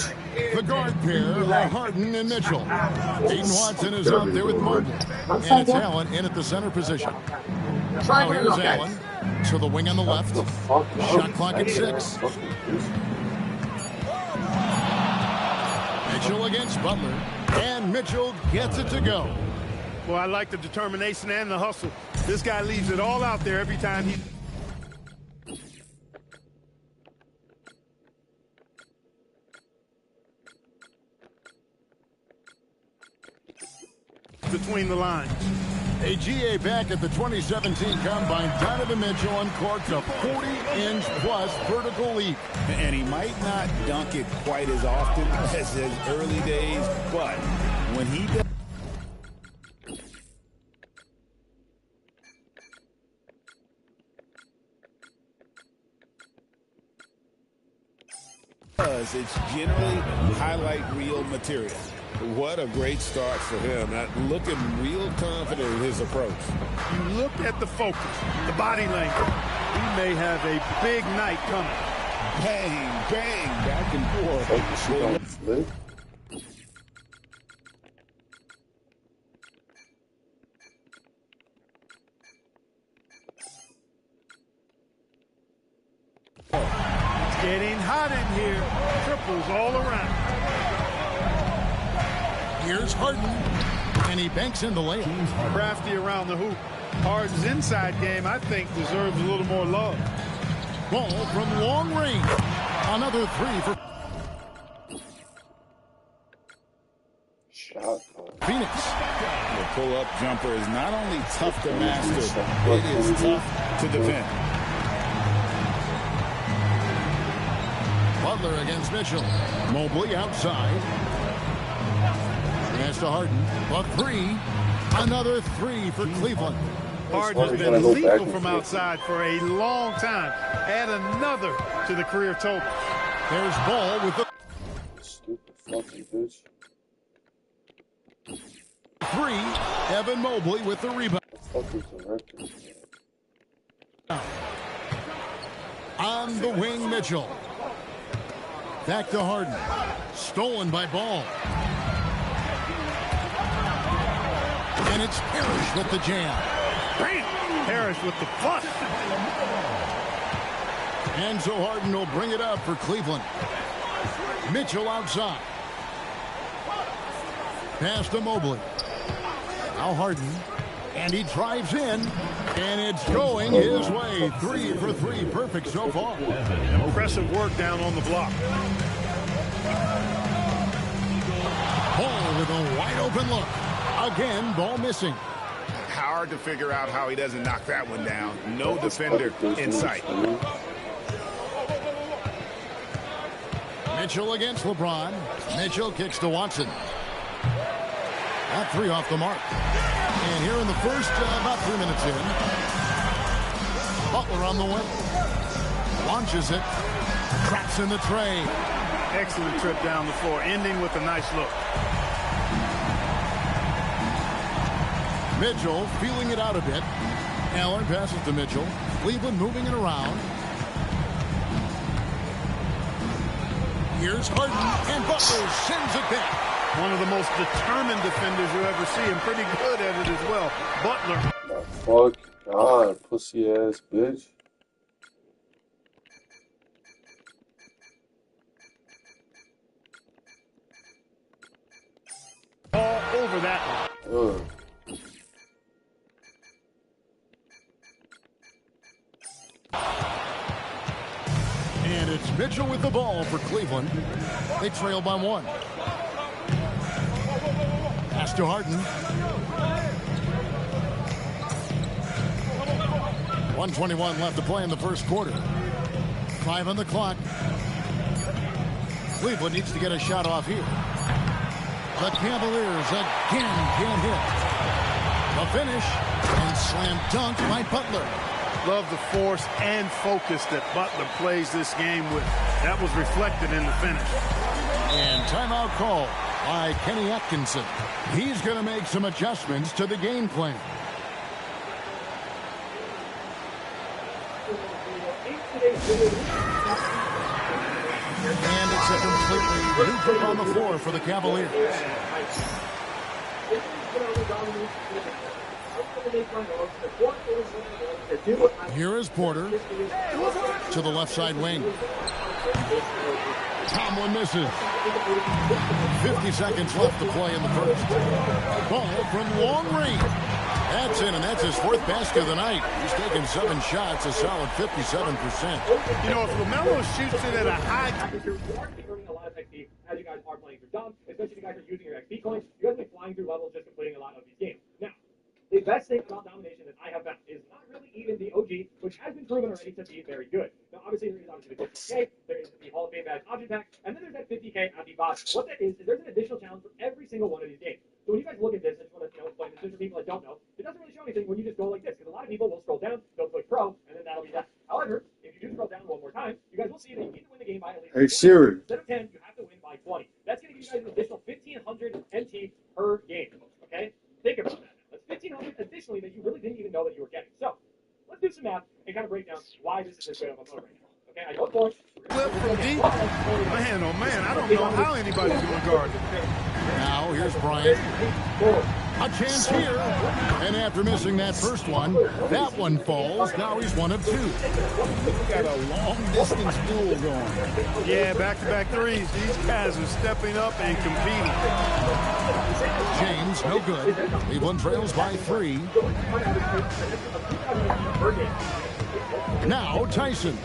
The guard pair are Harden and Mitchell. Aiden Watson is out there with Mobley. And it's Allen in at the center position. Now here's Allen to the wing on the left. Shot clock at 6. Mitchell against Butler. And Mitchell gets it to go. Well, I like the determination and the hustle. This guy leaves it all out there every time he... between the lines. A GA back at the 2017 Combine, Donovan Mitchell uncorked a 40-inch-plus vertical leap. And he might not dunk it quite as often as his early days, but when he does, it's generally highlight reel material. What a great start for him. Looking real confident in his approach. You look at the focus, the body language. He may have a big night coming. Bang, bang, back and forth. It's getting hot in here. Triples all around. Here's Harden, and he banks in the layup. Crafty around the hoop. Harden's inside game, I think, deserves a little more love. Ball from long range. Another three for Phoenix. The pull-up jumper is not only tough to master, it is tough to defend. Butler against Mitchell. Mobley outside. Pass to Harden. A three. Another three for Cleveland. Harden has been lethal from outside for a long time. Add another to the career total. There's Ball with the Stupid fucking bitch. three. Evan Mobley with the rebound. On the wing, Mitchell. Back to Harden. Stolen by Ball. And it's Parrish with the jam. Bam! Parrish with the bust. And so Harden will bring it up for Cleveland. Mitchell outside. Pass to Mobley. Now Harden. And he drives in. And it's going his way. 3 for 3. Perfect so far. Impressive work down on the block. Ball with a wide open look. Again, Ball missing. Hard to figure out how he doesn't knock that one down. No defender in sight. Mitchell against LeBron. Mitchell kicks to Watson. That three off the mark. And here in the first, about 3 minutes in, Butler on the wing. Launches it. Traps in the tray. Excellent trip down the floor, ending with a nice look. Mitchell feeling it out a bit. Allen passes to Mitchell. Cleveland moving it around. Here's Harden, and Butler sends it back. One of the most determined defenders you ever see, and pretty good at it as well. Butler. Fuck God, pussy ass bitch. All over that one. And it's Mitchell with the ball for Cleveland. They trail by 1. Pass to Harden. 1:21 left to play in the first quarter. 5 on the clock. Cleveland needs to get a shot off here. The Cavaliers again can't hit. The finish and slam dunk by Butler. Love the force and focus that Butler plays this game with. That was reflected in the finish. And timeout call by Kenny Atkinson. He's going to make some adjustments to the game plan. And it's a completely new group on the floor for the Cavaliers. Here is Porter to the left side wing. Tomlin misses. 50 seconds left to play in the first. Ball from long range. That's in, and that's his 4th basket of the night. He's taken 7 shots, a solid 57%. You know, if LaMelo shoots it at a high... You're learning a lot of technique as you guys are playing through dump, especially if you guys are using your XP coins. You guys may fly flying through levels, just completing a lot of these games. Now, the best thing about domination that I have found is not really even the OG, which has been proven already to be very good. Now, obviously, there is obviously the 50K, there is the Hall of Fame badge object pack, and then there's that 50K at the bottom. What that is there's an additional challenge for every single one of these games. So when you guys look at this, I just want to explain this to people that don't know. It doesn't really show anything when you just go like this, because a lot of people will scroll down, they'll click Pro, and then that'll be that. However, if you do scroll down one more time, you guys will see that you need to win the game by at least 20. Siri. Instead of 10, you have to win by 20. That's going to give you guys an additional 1,500 NT per game. Okay? Think about that. That's 1,500 additionally that you really didn't even know that you were getting. So, let's do some math and kind of break down why this is this good of a mode right now. Okay, I know it's boring. Flip from deep. Man, oh man, I don't know how anybody's going to guard it. Now, here's Bryant. A chance here. And after missing that first one, that one falls. Now he's one of two. We've got a long-distance duel going. Yeah, back-to-back threes. These guys are stepping up and competing. James, no good. Cleveland trails by 3. Now, Tyson.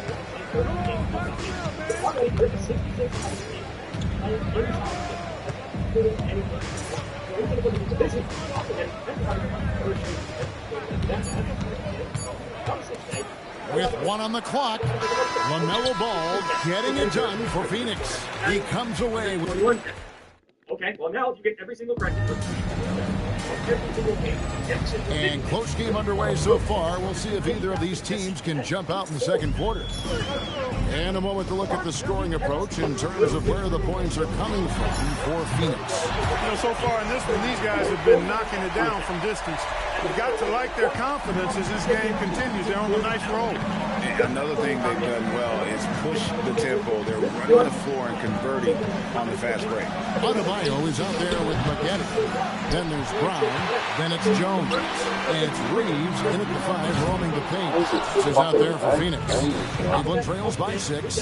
With 1 on the clock, LaMelo Ball getting it done for Phoenix. He comes away with... Okay, well now you get every single practice. And close game underway so far. We'll see if either of these teams can jump out in the second quarter. And a moment to look at the scoring approach in terms of where the points are coming from for Phoenix. You know, so far in this one, these guys have been knocking it down from distance. You've got to like their confidence as this game continues. They're on a nice roll. And another thing they've done well is push the tempo. They're running the floor and converting on the fast break. Adebayo is out there with McGetty. Then there's Brown. Then it's Jones. And it's Reeves in at the 5, roaming the paint. This is out there for Phoenix. Cleveland trails by 6.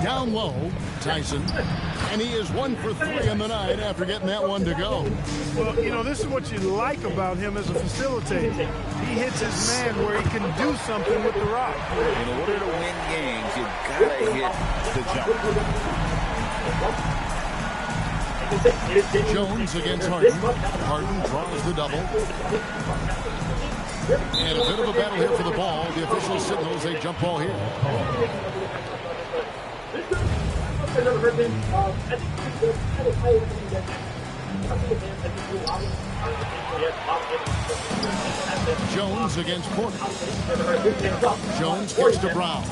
Down low, Tyson. And he is 1 for 3 in the night after getting that one to go. Well, you know, this is what you like about him as a facilitator. He hits his man where he can do something with the rock. In order to win games, you've got to hit the jump. Jones against Harden. Harden draws the double. And a bit of a battle here for the ball. The official signals a jump ball here. Jones against Porter. Jones kicks to Brown.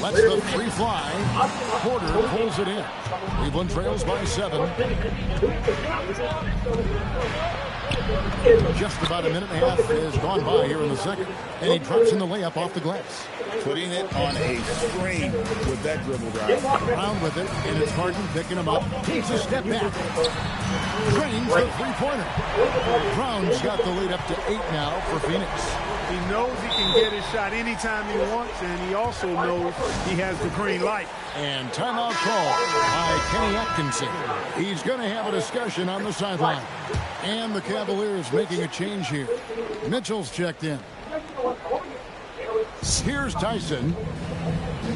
Lets the 3 fly. Porter pulls it in. Cleveland trails by 7. Just about a minute and a half has gone by here in the second. And he drops in the layup off the glass. Putting it on a string with that dribble drive. Brown with it, and it's Harden picking him up. Takes a step back. Drains the 3-pointer. Brown's got the lead up to 8 now for Phoenix. He knows he can get his shot anytime he wants, and he also knows he has the green light. And timeout call by Kenny Atkinson. He's going to have a discussion on the sideline. And the Cavaliers making a change here. Mitchell's checked in. Here's Tyson.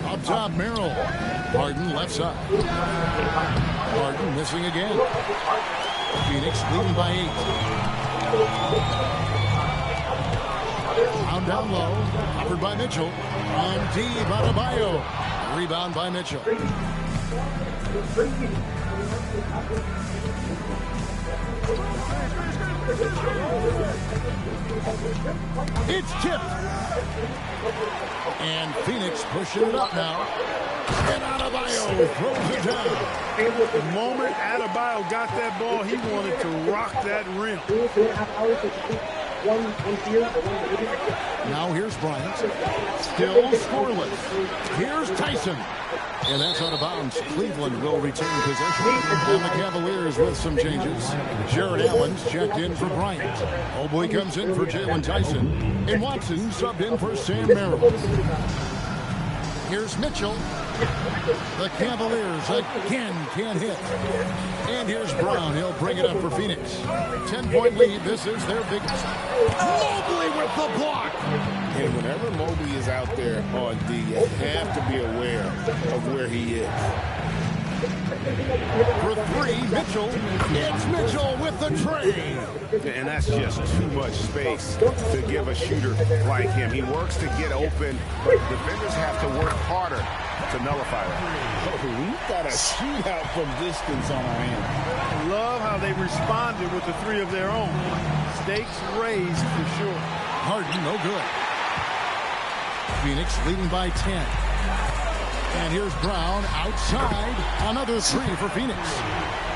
Up top, Merrill. Harden left side. Harden missing again. Phoenix leading by 8. Found down low. Covered by Mitchell. On deep, Adebayo. Rebound by Mitchell. It's tipped. And Phoenix pushing it up now. And Adebayo throws it down. The moment Adebayo got that ball, he wanted to rock that rim. Now here's Bryant. Still scoreless. Here's Tyson. And that's out of bounds. Cleveland will retain possession. And the Cavaliers with some changes. Jared Allen's checked in for Bryant. Mobley comes in for Jalen Tyson. And Watson subbed in for Sam Merrill. Here's Mitchell. The Cavaliers again can't hit. And here's Brown. He'll bring it up for Phoenix. 10-point lead. This is their biggest. Mobley with the block. And whenever Mobley is out there on D, you have to be aware of where he is. three, Mitchell. It's Mitchell with the train. And that's just too much space to give a shooter like him. He works to get open. Defenders have to work harder to nullify that. Oh, we've got a shootout from distance on our end. I love how they responded with the three of their own. Stakes raised for sure. Harden, no good. Phoenix leading by 10. And here's Brown outside. Another three for Phoenix.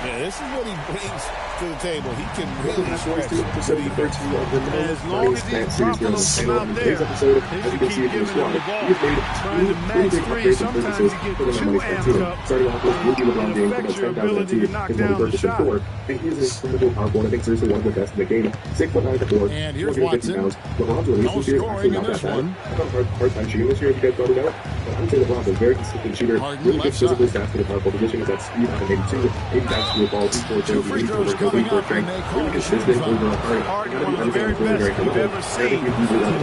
Yeah, this is what he brings to the table. He can really stretch. As long as he's dropping them from out there, they should keep giving him the ball. Trying to max three, sometimes you get too amped up. It affects your ability to knock down the shot. And here's Watson. No scoring in this one. Hard time shooting this year, if you guys brought it out. But I would say LeBron's a very consistent shooter. Really good physically stats for the power position. Is that speed on 82, 8 backs to the ball, 2 Two free throws coming up, and they call it a shooting foul. Harden, one of the very best we've ever seen,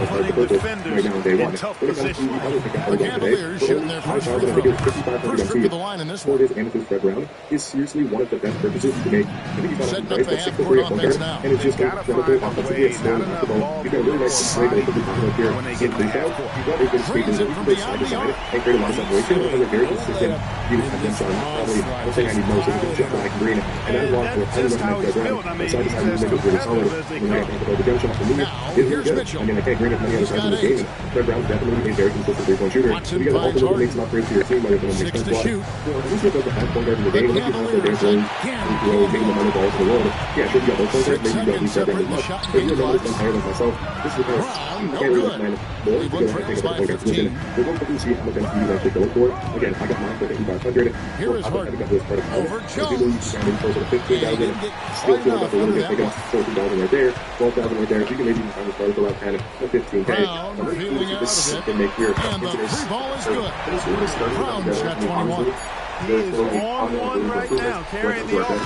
putting defenders in tough positions. The Cavaliers shooting their first free throw. First trip to the line in this one. Fred Brown is seriously one of the best purchases you can make. I think he's setting up the half-court offense now. And it's just incredible offensively and slow off the ball. You've got a really nice play that could be popular here. When they get the out, you've got a good screen that you can side to side and create a lot of separation. And they're very consistent. You just have them on probably the thing I need most is a good shot like Green. And that is long for I don't know if Fred Brown. Side to side, you make it really solid. When you have the jump shot from me, it's really good. I mean, I can't Green if many other sides of the game. Fred Brown's definitely a very consistent three-point shooter. So you guys ultimately make some upgrades to your team, whether it's going to make sense. At least you have the half point guard in the game. If you have their game, you know, taking the money balls in the world. Yeah, sure, you got those points, maybe you don't need that as much. But you're another thing higher than myself. This is the kind of, I can't really recommend more to go ahead and take up the point guard position. We're going to see how much MCU is actually going for. Again, I got mine for 8,500. Here is Harden. I got this part of people use down in closer to 15,000. Still feel about the limit. They got 14,000 right there, 12,000 right there. You can maybe even find this part for around 10 to 15K. I'm really curious if this can make here. And the free ball is good. Brown's got 21. He is on one right now, carrying the offense.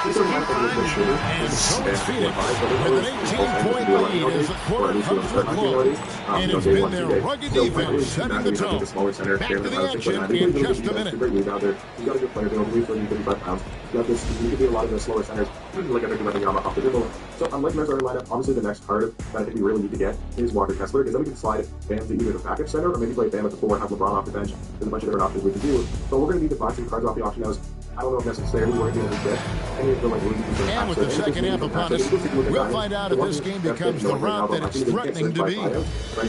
This is keep finding shooter. And so is Phoenix with an 18-point lead as the quarter comes to a close. And it's been their rugged defense setting the tone. Back to the action in just a minute. He's got a good player, though. He's 35 pounds. You can be a lot of the slower centers, like everything running off the dribble. So unlike my starting lineup, obviously the next card that I think we really need to get is Walker Kessler, because then we can slide Bam to either the package center or maybe play Bam at the 4 and have LeBron off the bench. There's a bunch of different options we can do. So we're going to need to buy some cards off the auction house. I don't know if necessarily we're going to be able to get any of the like and with the second half upon us, we'll find out if this game becomes the route that it's threatening to be.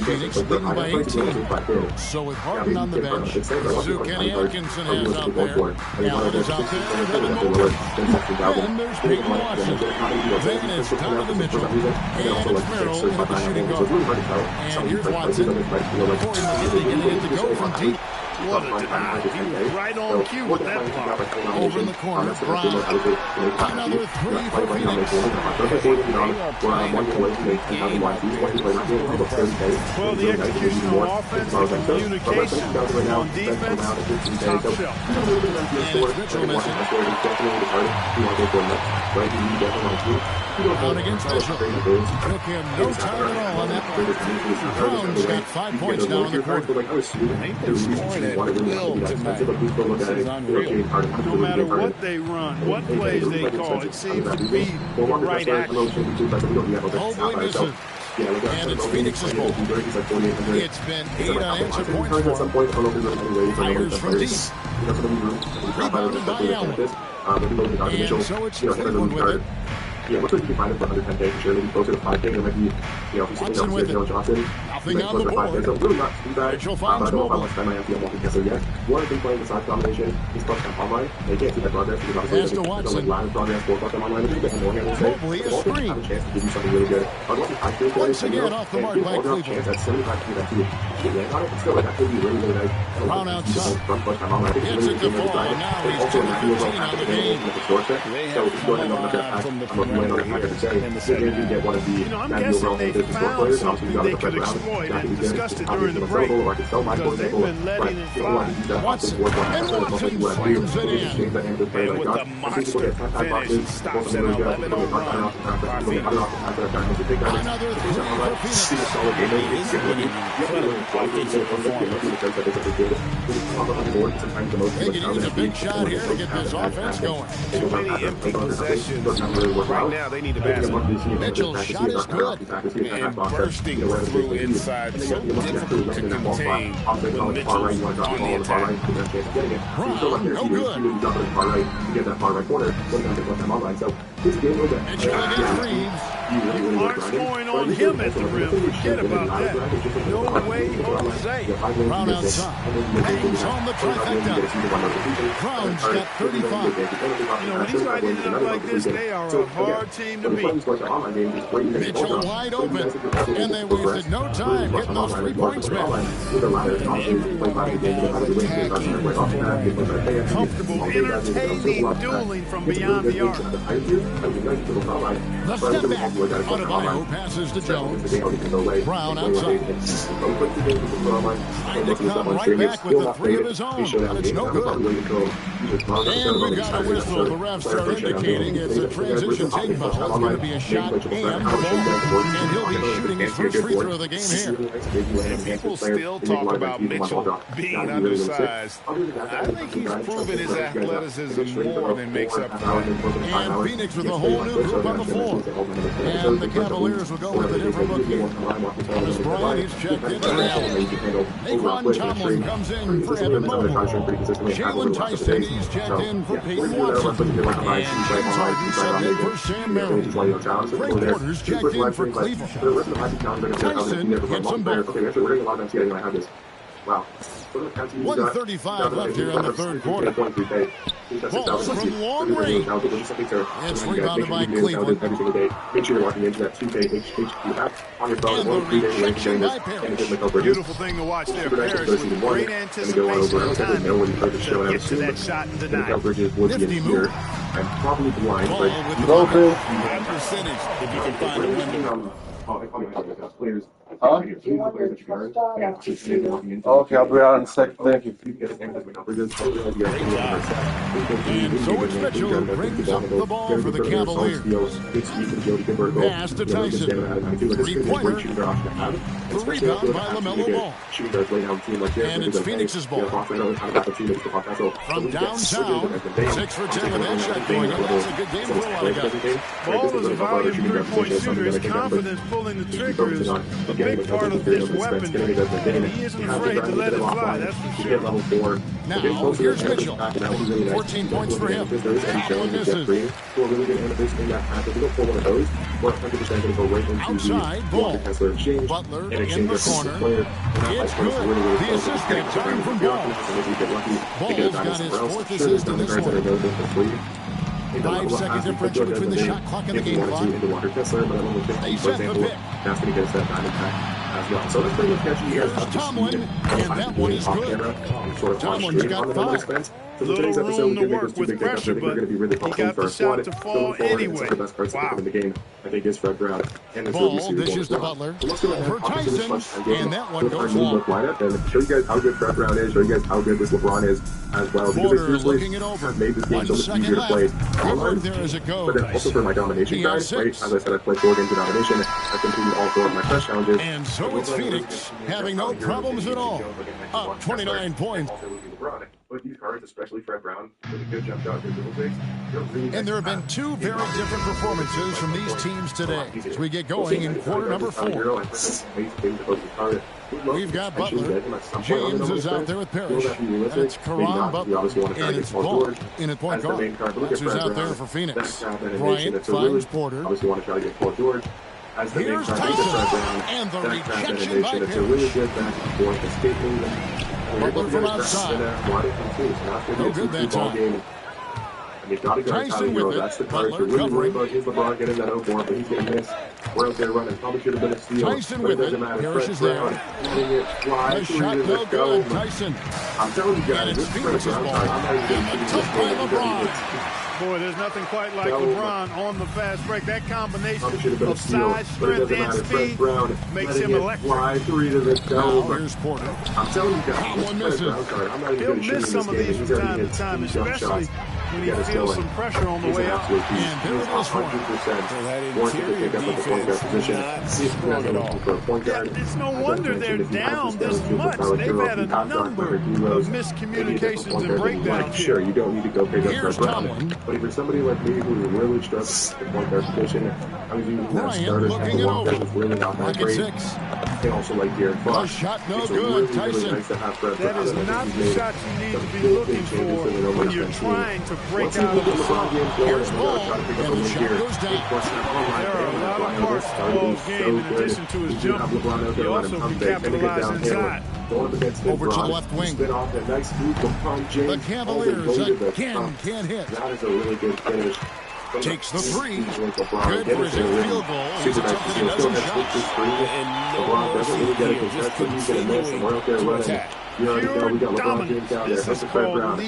Phoenix leading by 18. So with Harden on the bench, Zoo Kenny Atkinson has out there. Allen is out there. And there's Peyton Watson. Then it's Donovan Mitchell. And it's Merrill in the shooting guard. And here's Watson. Corey McGinley getting it to go from deep. What a deny. He was right on cue with that block. Over in the corner, Brown. Another three for Phoenix. Well, the execution on offense and communication on defense, top shelf. And it's Mitchell missing. Brown against Mitchell. Took him no time at all on that one. Brown's got 5 points now in the quarter. They're scoring at will tonight. This is unreal. No matter what they run, what plays they call, it seems to be the right action. Mobley misses. And it's Phoenix's ball. It's been 8 unanswered points for him. Fires from deep. Rebounded by Allen. And so it's Cleveland with it. Yeah, looks like you can find it for 110K for sure. Maybe closer to 5K. There might be, if you Watson with it. Johnson. Nothing on the board. So really not too bad. Mitchell I finds don't know if I Mobley. want to spend my MP on Walker Kessler yet. One of the things playing the side combination is plus time online. They can't see that progress because Pass to obviously Watson. line progress, 4 plus time online. It's a bit more, I will say. Mobley is The ball screened. have a chance to give you something really good. But once high field Once again off the mark by Cleveland. chance at 75% that too. Land on it, but still, that could be really, really nice. Brown outside. Front plus time online. I think Hits it to fall. Now he's 10 to 15 on the game. They have come on from the perimeter here in the second half. I'm guessing they found something they could exploit and discussed it during the break because they've been letting it fly. Watson. And Watson slams it in. And with the monster finish, he stops an 11-0 run by Phoenix. Another three for Phoenix. He is winning incredible offensive performance. Taking even a big shot here to get this offense going. Too many empty possessions. Right now, they need to basket. Mitchell's shot is good. And bursting through inside. So difficult to contain when Mitchell's on the attack. Brown, no good. Mitchell against Reeves. You aren't scoring on him at the rim. Forget about that. No way, Jose. Brown outside. Hangs on the trifecta. Brown's got 35. You know, when he's lighting it up like this, they are a hard team to beat. Mitchell wide open. And they wasted no time getting those 3 points back. Comfortable, entertaining dueling from beyond the arc. The step back. Adebayo passes to Jones. Brown outside. Trying to come right back with the 3 of his own, but it's no good. And we've got a whistle. The refs are indicating it's a transition take foul. It's going to be a shot and the ball. And he'll be shooting his first free throw of the game here. People still talk about Mitchell being undersized. I think he's proven his athleticism more than makes up for it. And Phoenix with a whole new group on the floor. And the Cavaliers will go with a different look here. As Bryant is checked in for Allen. Naquan Tomlin comes in for Evan Mobley. Jalen Tyson, he's checked in for Peyton Watson. And James Harden subbed in for Sam Merrill. Frank Porter's checked in for Cleveland. Tyson gets them both. 1:35 left here in the third quarter. Ball from long range. It's rebounded by Cleveland. Make sure you're locking into that 2K on your phone. And the rejection by Parrish. Beautiful thing to watch there. Parrish with great anticipation and timing to get to that shot and deny it. Nifty move. I'm probably blind, Ball but with the that percentage. If you can find a window. players. Huh? Okay, I'll be out in a second. Thank you. And so it's Mitchell who brings up the ball for the Cavaliers. Pass to Tyson. 3-pointer. The rebound by LaMelo Ball. And it's Phoenix's ball. From downtown, 6 for 10 with that shot going in. That's a good game for a lot of guys. Ball is a volume three-point shooter. His confidence pulling the trigger is a big part of this weapon. And he isn't afraid to let it fly, that's for sure. Now, here's Mitchell. 14 points for him. Allen misses. Outside, Ball. Butler in the corner. It's good. The assist that time from Ball. Ball's got his 4th assist in this one. 5-second differential between the shot clock and the game clock. They set the pick. That's going to get us that diamond pack as well. So let's bring up Here's Tomlin, and that one is good. Tomlin's got 5. Little room to work with pressure, but he got the shot to fall anyway. Wow. In the game, I think, is Fred Brown. Ball dishes to Butler for Tyson, and that one goes long. And show you guys how good Fred Brown is, show you guys how good this LeBron is as well. Porter looking it over. Made this game 1 so much second easier to play. left. Good work there as it goes. But then also for my domination He guide, has 6. right? As I said, I played 4 games of domination. I completed all 4 of my press challenges. And so it's Phoenix having no problems at all. Up 29 points. But these cards, especially Fred Brown, with a good jump shot, good dribble fakes, And there have been 2 very different performances from these teams today as we get going in quarter number 4. We've got Butler. James is out there with Parrish. That's Caron Butler. And it's Ball in at point guard. That's who's out there for Phoenix. Bryant finds Porter. Here's Tyson. And the rejection by Parrish. Butler from outside. No good that time. Tyson with it. That's the card to really worry about. Here's LeBron getting that 0-4, but he's going to miss. We're out there running. Probably should have been a steal. Tyson with it. Parrish is there. The shot no good. Tyson. I'm telling you guys, And it's Phoenix's ball. And took by LeBron. Boy, there's nothing quite like LeBron on the fast break. That combination of size, strength, and speed makes him electric. Now here's Porter. I'm telling you guys, Tomlin misses. He'll miss some of these from time to time, especially when he feels some pressure on the way up. And there it is for him. 100% wanting to pick up at the point guard position. It's no wonder they're down this much. They've had a number of miscommunications and breakdowns. Sure, you don't need to go pick up Fred Brown. But if you're somebody like me who really struggles at the point guard position, I was using that starter at the walk that was really not that great. And also like De'Aaron Fox. Shot no it's good, really, Tyson. really nice to have Fred That Brown. is not the shot you need to be looking for when you're trying to break out of the slump. Here's ball, and the shot goes down. There are a lot of parts to Ball's game in addition to his jump. He also can capitalize inside. Over to the left wing. The Cavaliers again can't hit. That is a really good finish. Takes the three. Good for his field goal. He's attempted a dozen shots. LeBron doesn't really get a contested. He's going to miss, and we're out there running. You already know we got LeBron James down there. That's the Fred Brown. We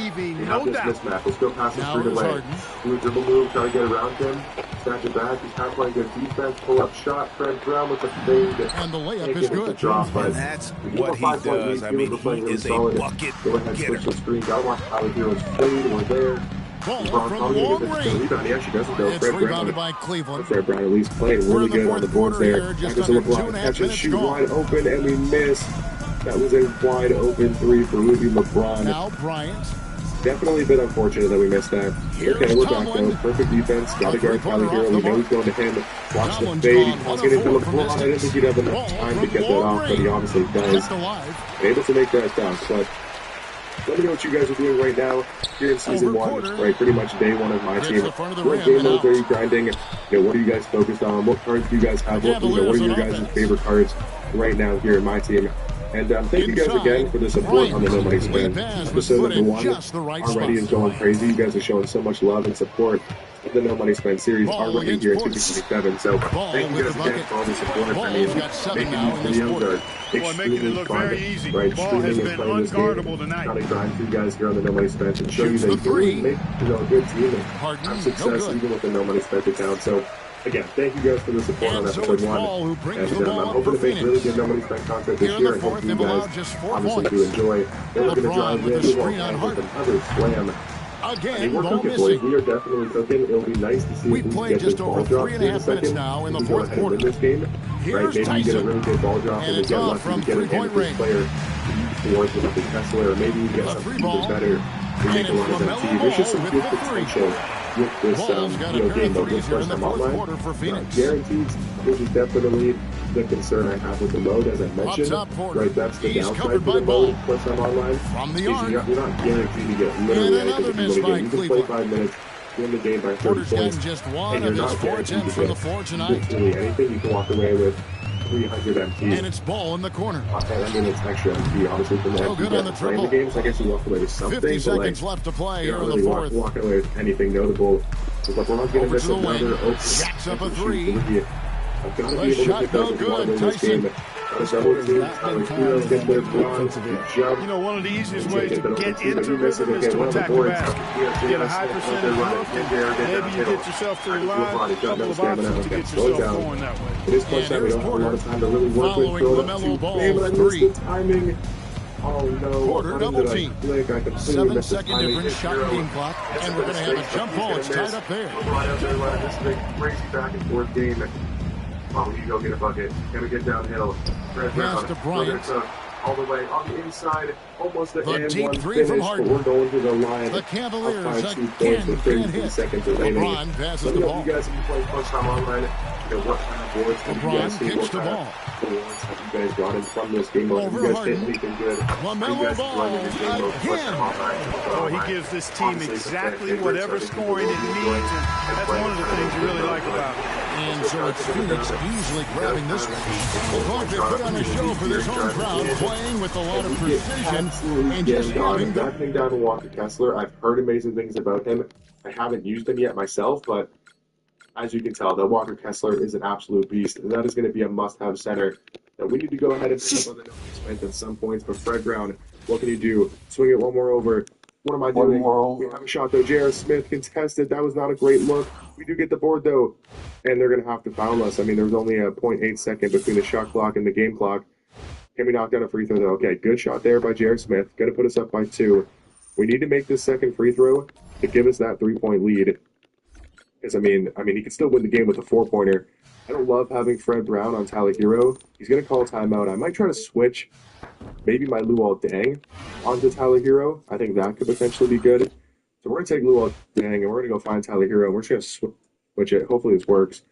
have this mismatch. Let's go pass the screen away. Do a dribble move, try to get around him. Snatch it back. He's half playing good defense. Pull up shot. Fred Brown with the fade. And the layup is good. And that's what he does. I mean, he is a bucket Go ahead, getter. switch the screen. Gotta watch Tyler Hero's fade. We're there. Ball LeBron from probably long gonna get the range. rebound. He actually doesn't go. It's Fred Brown. rebounded by Cleveland. Fred Brown at least playing really good on the boards there. Just Back to under LeBron. 2.5 Catch and minutes shoot gone. wide open, and we miss. That was a wide open three for Rudy LeBron. Now Bryant. Definitely a bit unfortunate that we missed that. Okay, we're back though. Perfect defense. Gotta guard Tyler Hero. We know he's going to him. Watch the fade. He can't get into LeBron. I didn't think he'd have enough time to get that off, but he obviously does. Able to make that dunk, but let me know what you guys are doing right now here in season one, right? Pretty much day one of my team. What game modes are you grinding? What are you guys focused on? What cards do you guys have? What are your guys' favorite cards right now here in my team? And thank you guys again for the support on the No Money Spend. Episode number 1 already is going crazy. You guys are showing so much love and support. The No Money Spend series already here at 267. So thank you guys again for all the support. I mean, making these videos are extremely fun. Right, streaming and playing this game. Trying to grind for you guys here on the No Money Spend and show you that you can really make a good team and have success even with the No Money Spend account. So again, thank you guys for the support on episode 1. And I'm hoping to make really good No Money Spend content this year. I hope you guys obviously do enjoy. Then we're going to drive in. We won't have another slam. Again, we're cooking, boys. We are definitely cooking. It'll be nice to see if we can get this ball drop in a second. Now in the we fourth can go ahead and win this game. Right, maybe you get a really good ball drop and we get lucky to get an end player towards with Kessler, or maybe you get something even better. We make a lot of MT. There's just some good potential with this game mode this first time online. Guaranteed, which is definitely the concern I have with the mode, as I mentioned. Right, that's the downside for the mode first time online. Is you're not guaranteed to get literally anything you want to get. You can play 5 minutes, win the game by 30 points, and you're not guaranteed to get literally anything. You can walk away with 300 MT. And it's ball in the corner. I mean, it's extra MT, honestly, from the MT that playing the games. I guess you walk away with something. 50 seconds left to play here in the fourth. Walking away with anything notable. LeBron's going to miss another open. Jacks up a three. I've got to be able to get those one in this game. You know, one of the easiest ways to get into rhythm is to attack the basket. Get a high percentage look, and maybe you get yourself to the line, a couple of options to get yourself going that way. At this point, we don't have a lot of time to really work with LaMelo Ball. Timing. Oh no. Porter double team. 7-second difference, shot game clock, and we're going to have a jump ball. It's tied up there. This is a crazy back and forth game. Oh, we need to go get a bucket. Can we get downhill? Pass to Bryant. All the way on the inside, almost the deep and three from Harden. We're going to the line. The Cavaliers again can't hit. Seconds remaining. LeBron passes the ball. You guys can play first time online. What kind of boards have you guys seen? Kicks the ball. Boards have you guys brought in from this game? Have you guys hit anything good? LaMelo Ball again. Oh, he gives this team exactly whatever scoring it needs, and that's one of the things you really like about it. And so it's Phoenix easily grabbing this one. Well, they put on a show for this home crowd, playing with a lot of precision and just having that thing down to Walker Kessler. I've heard amazing things about him. I haven't used him yet myself, but as you can tell, that Walker Kessler is an absolute beast, and that is going to be a must-have center that we need to go ahead and pick up on the spent at some points. But Fred Brown, what can you do? Swing it one more over. What am I doing? We have a shot though. J.R. Smith contested. That was not a great look. We do get the board though, and they're going to have to foul us. I mean, there's only a 0.8 second between the shot clock and the game clock. Can we knock down a free throw though? Okay, good shot there by J.R. Smith. Going to put us up by 2. We need to make this second free throw to give us that 3-point lead. Because I mean, he could still win the game with a 4-pointer. I don't love having Fred Brown on Tyler Hero. He's gonna call a timeout. I might try to switch maybe my Luol Deng onto Tyler Hero. I think that could potentially be good. So we're gonna take Luol Deng and we're gonna go find Tyler Hero. We're just gonna switch it. Hopefully this works.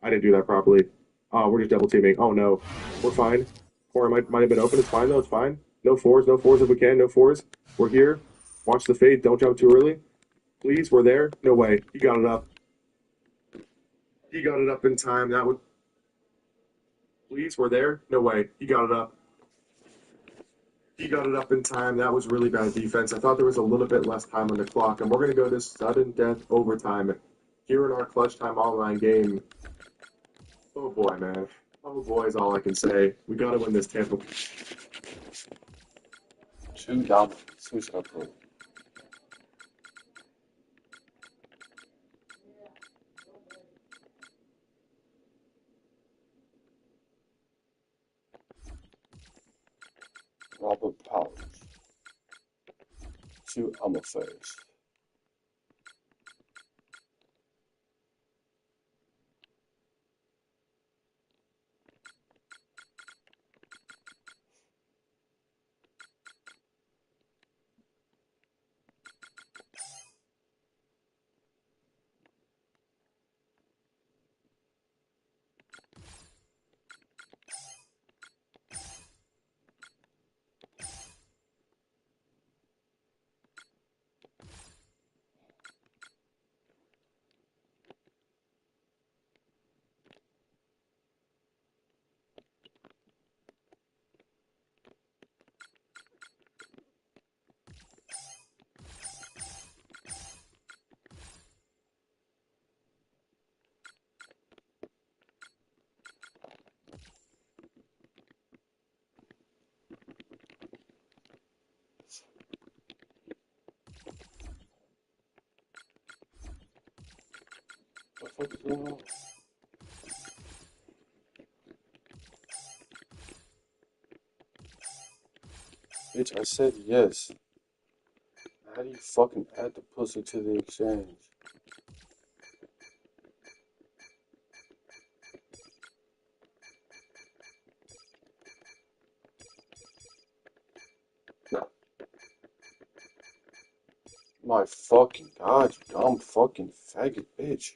I didn't do that properly. Oh, we're just double teaming. Oh no, we're fine. Corner might have been open. It's fine though. It's fine. No fours if we can. No fours. We're here. Watch the fade. Don't jump too early. Please, we're there. No way. He got it up. He got it up in time. That would. Please, we're there. No way. He got it up. He got it up in time. That was really bad defense. I thought there was a little bit less time on the clock, and we're going to go this sudden death overtime here in our clutch time online game. Oh boy, man. Oh boy is all I can say. We got to win this Tampa. 2 dominance. Who's going to play? Robert Powers. 2 Almafers. What the fuck is going on? Bitch, I said yes. How do you fucking add the pussy to the exchange? My fucking god, you dumb fucking faggot bitch.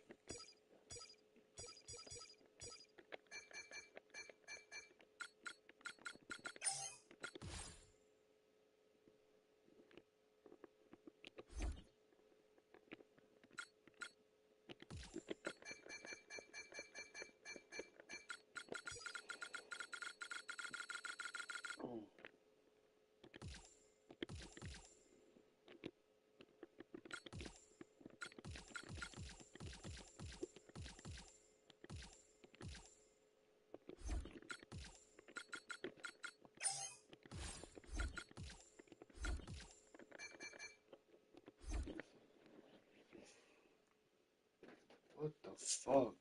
What the fuck?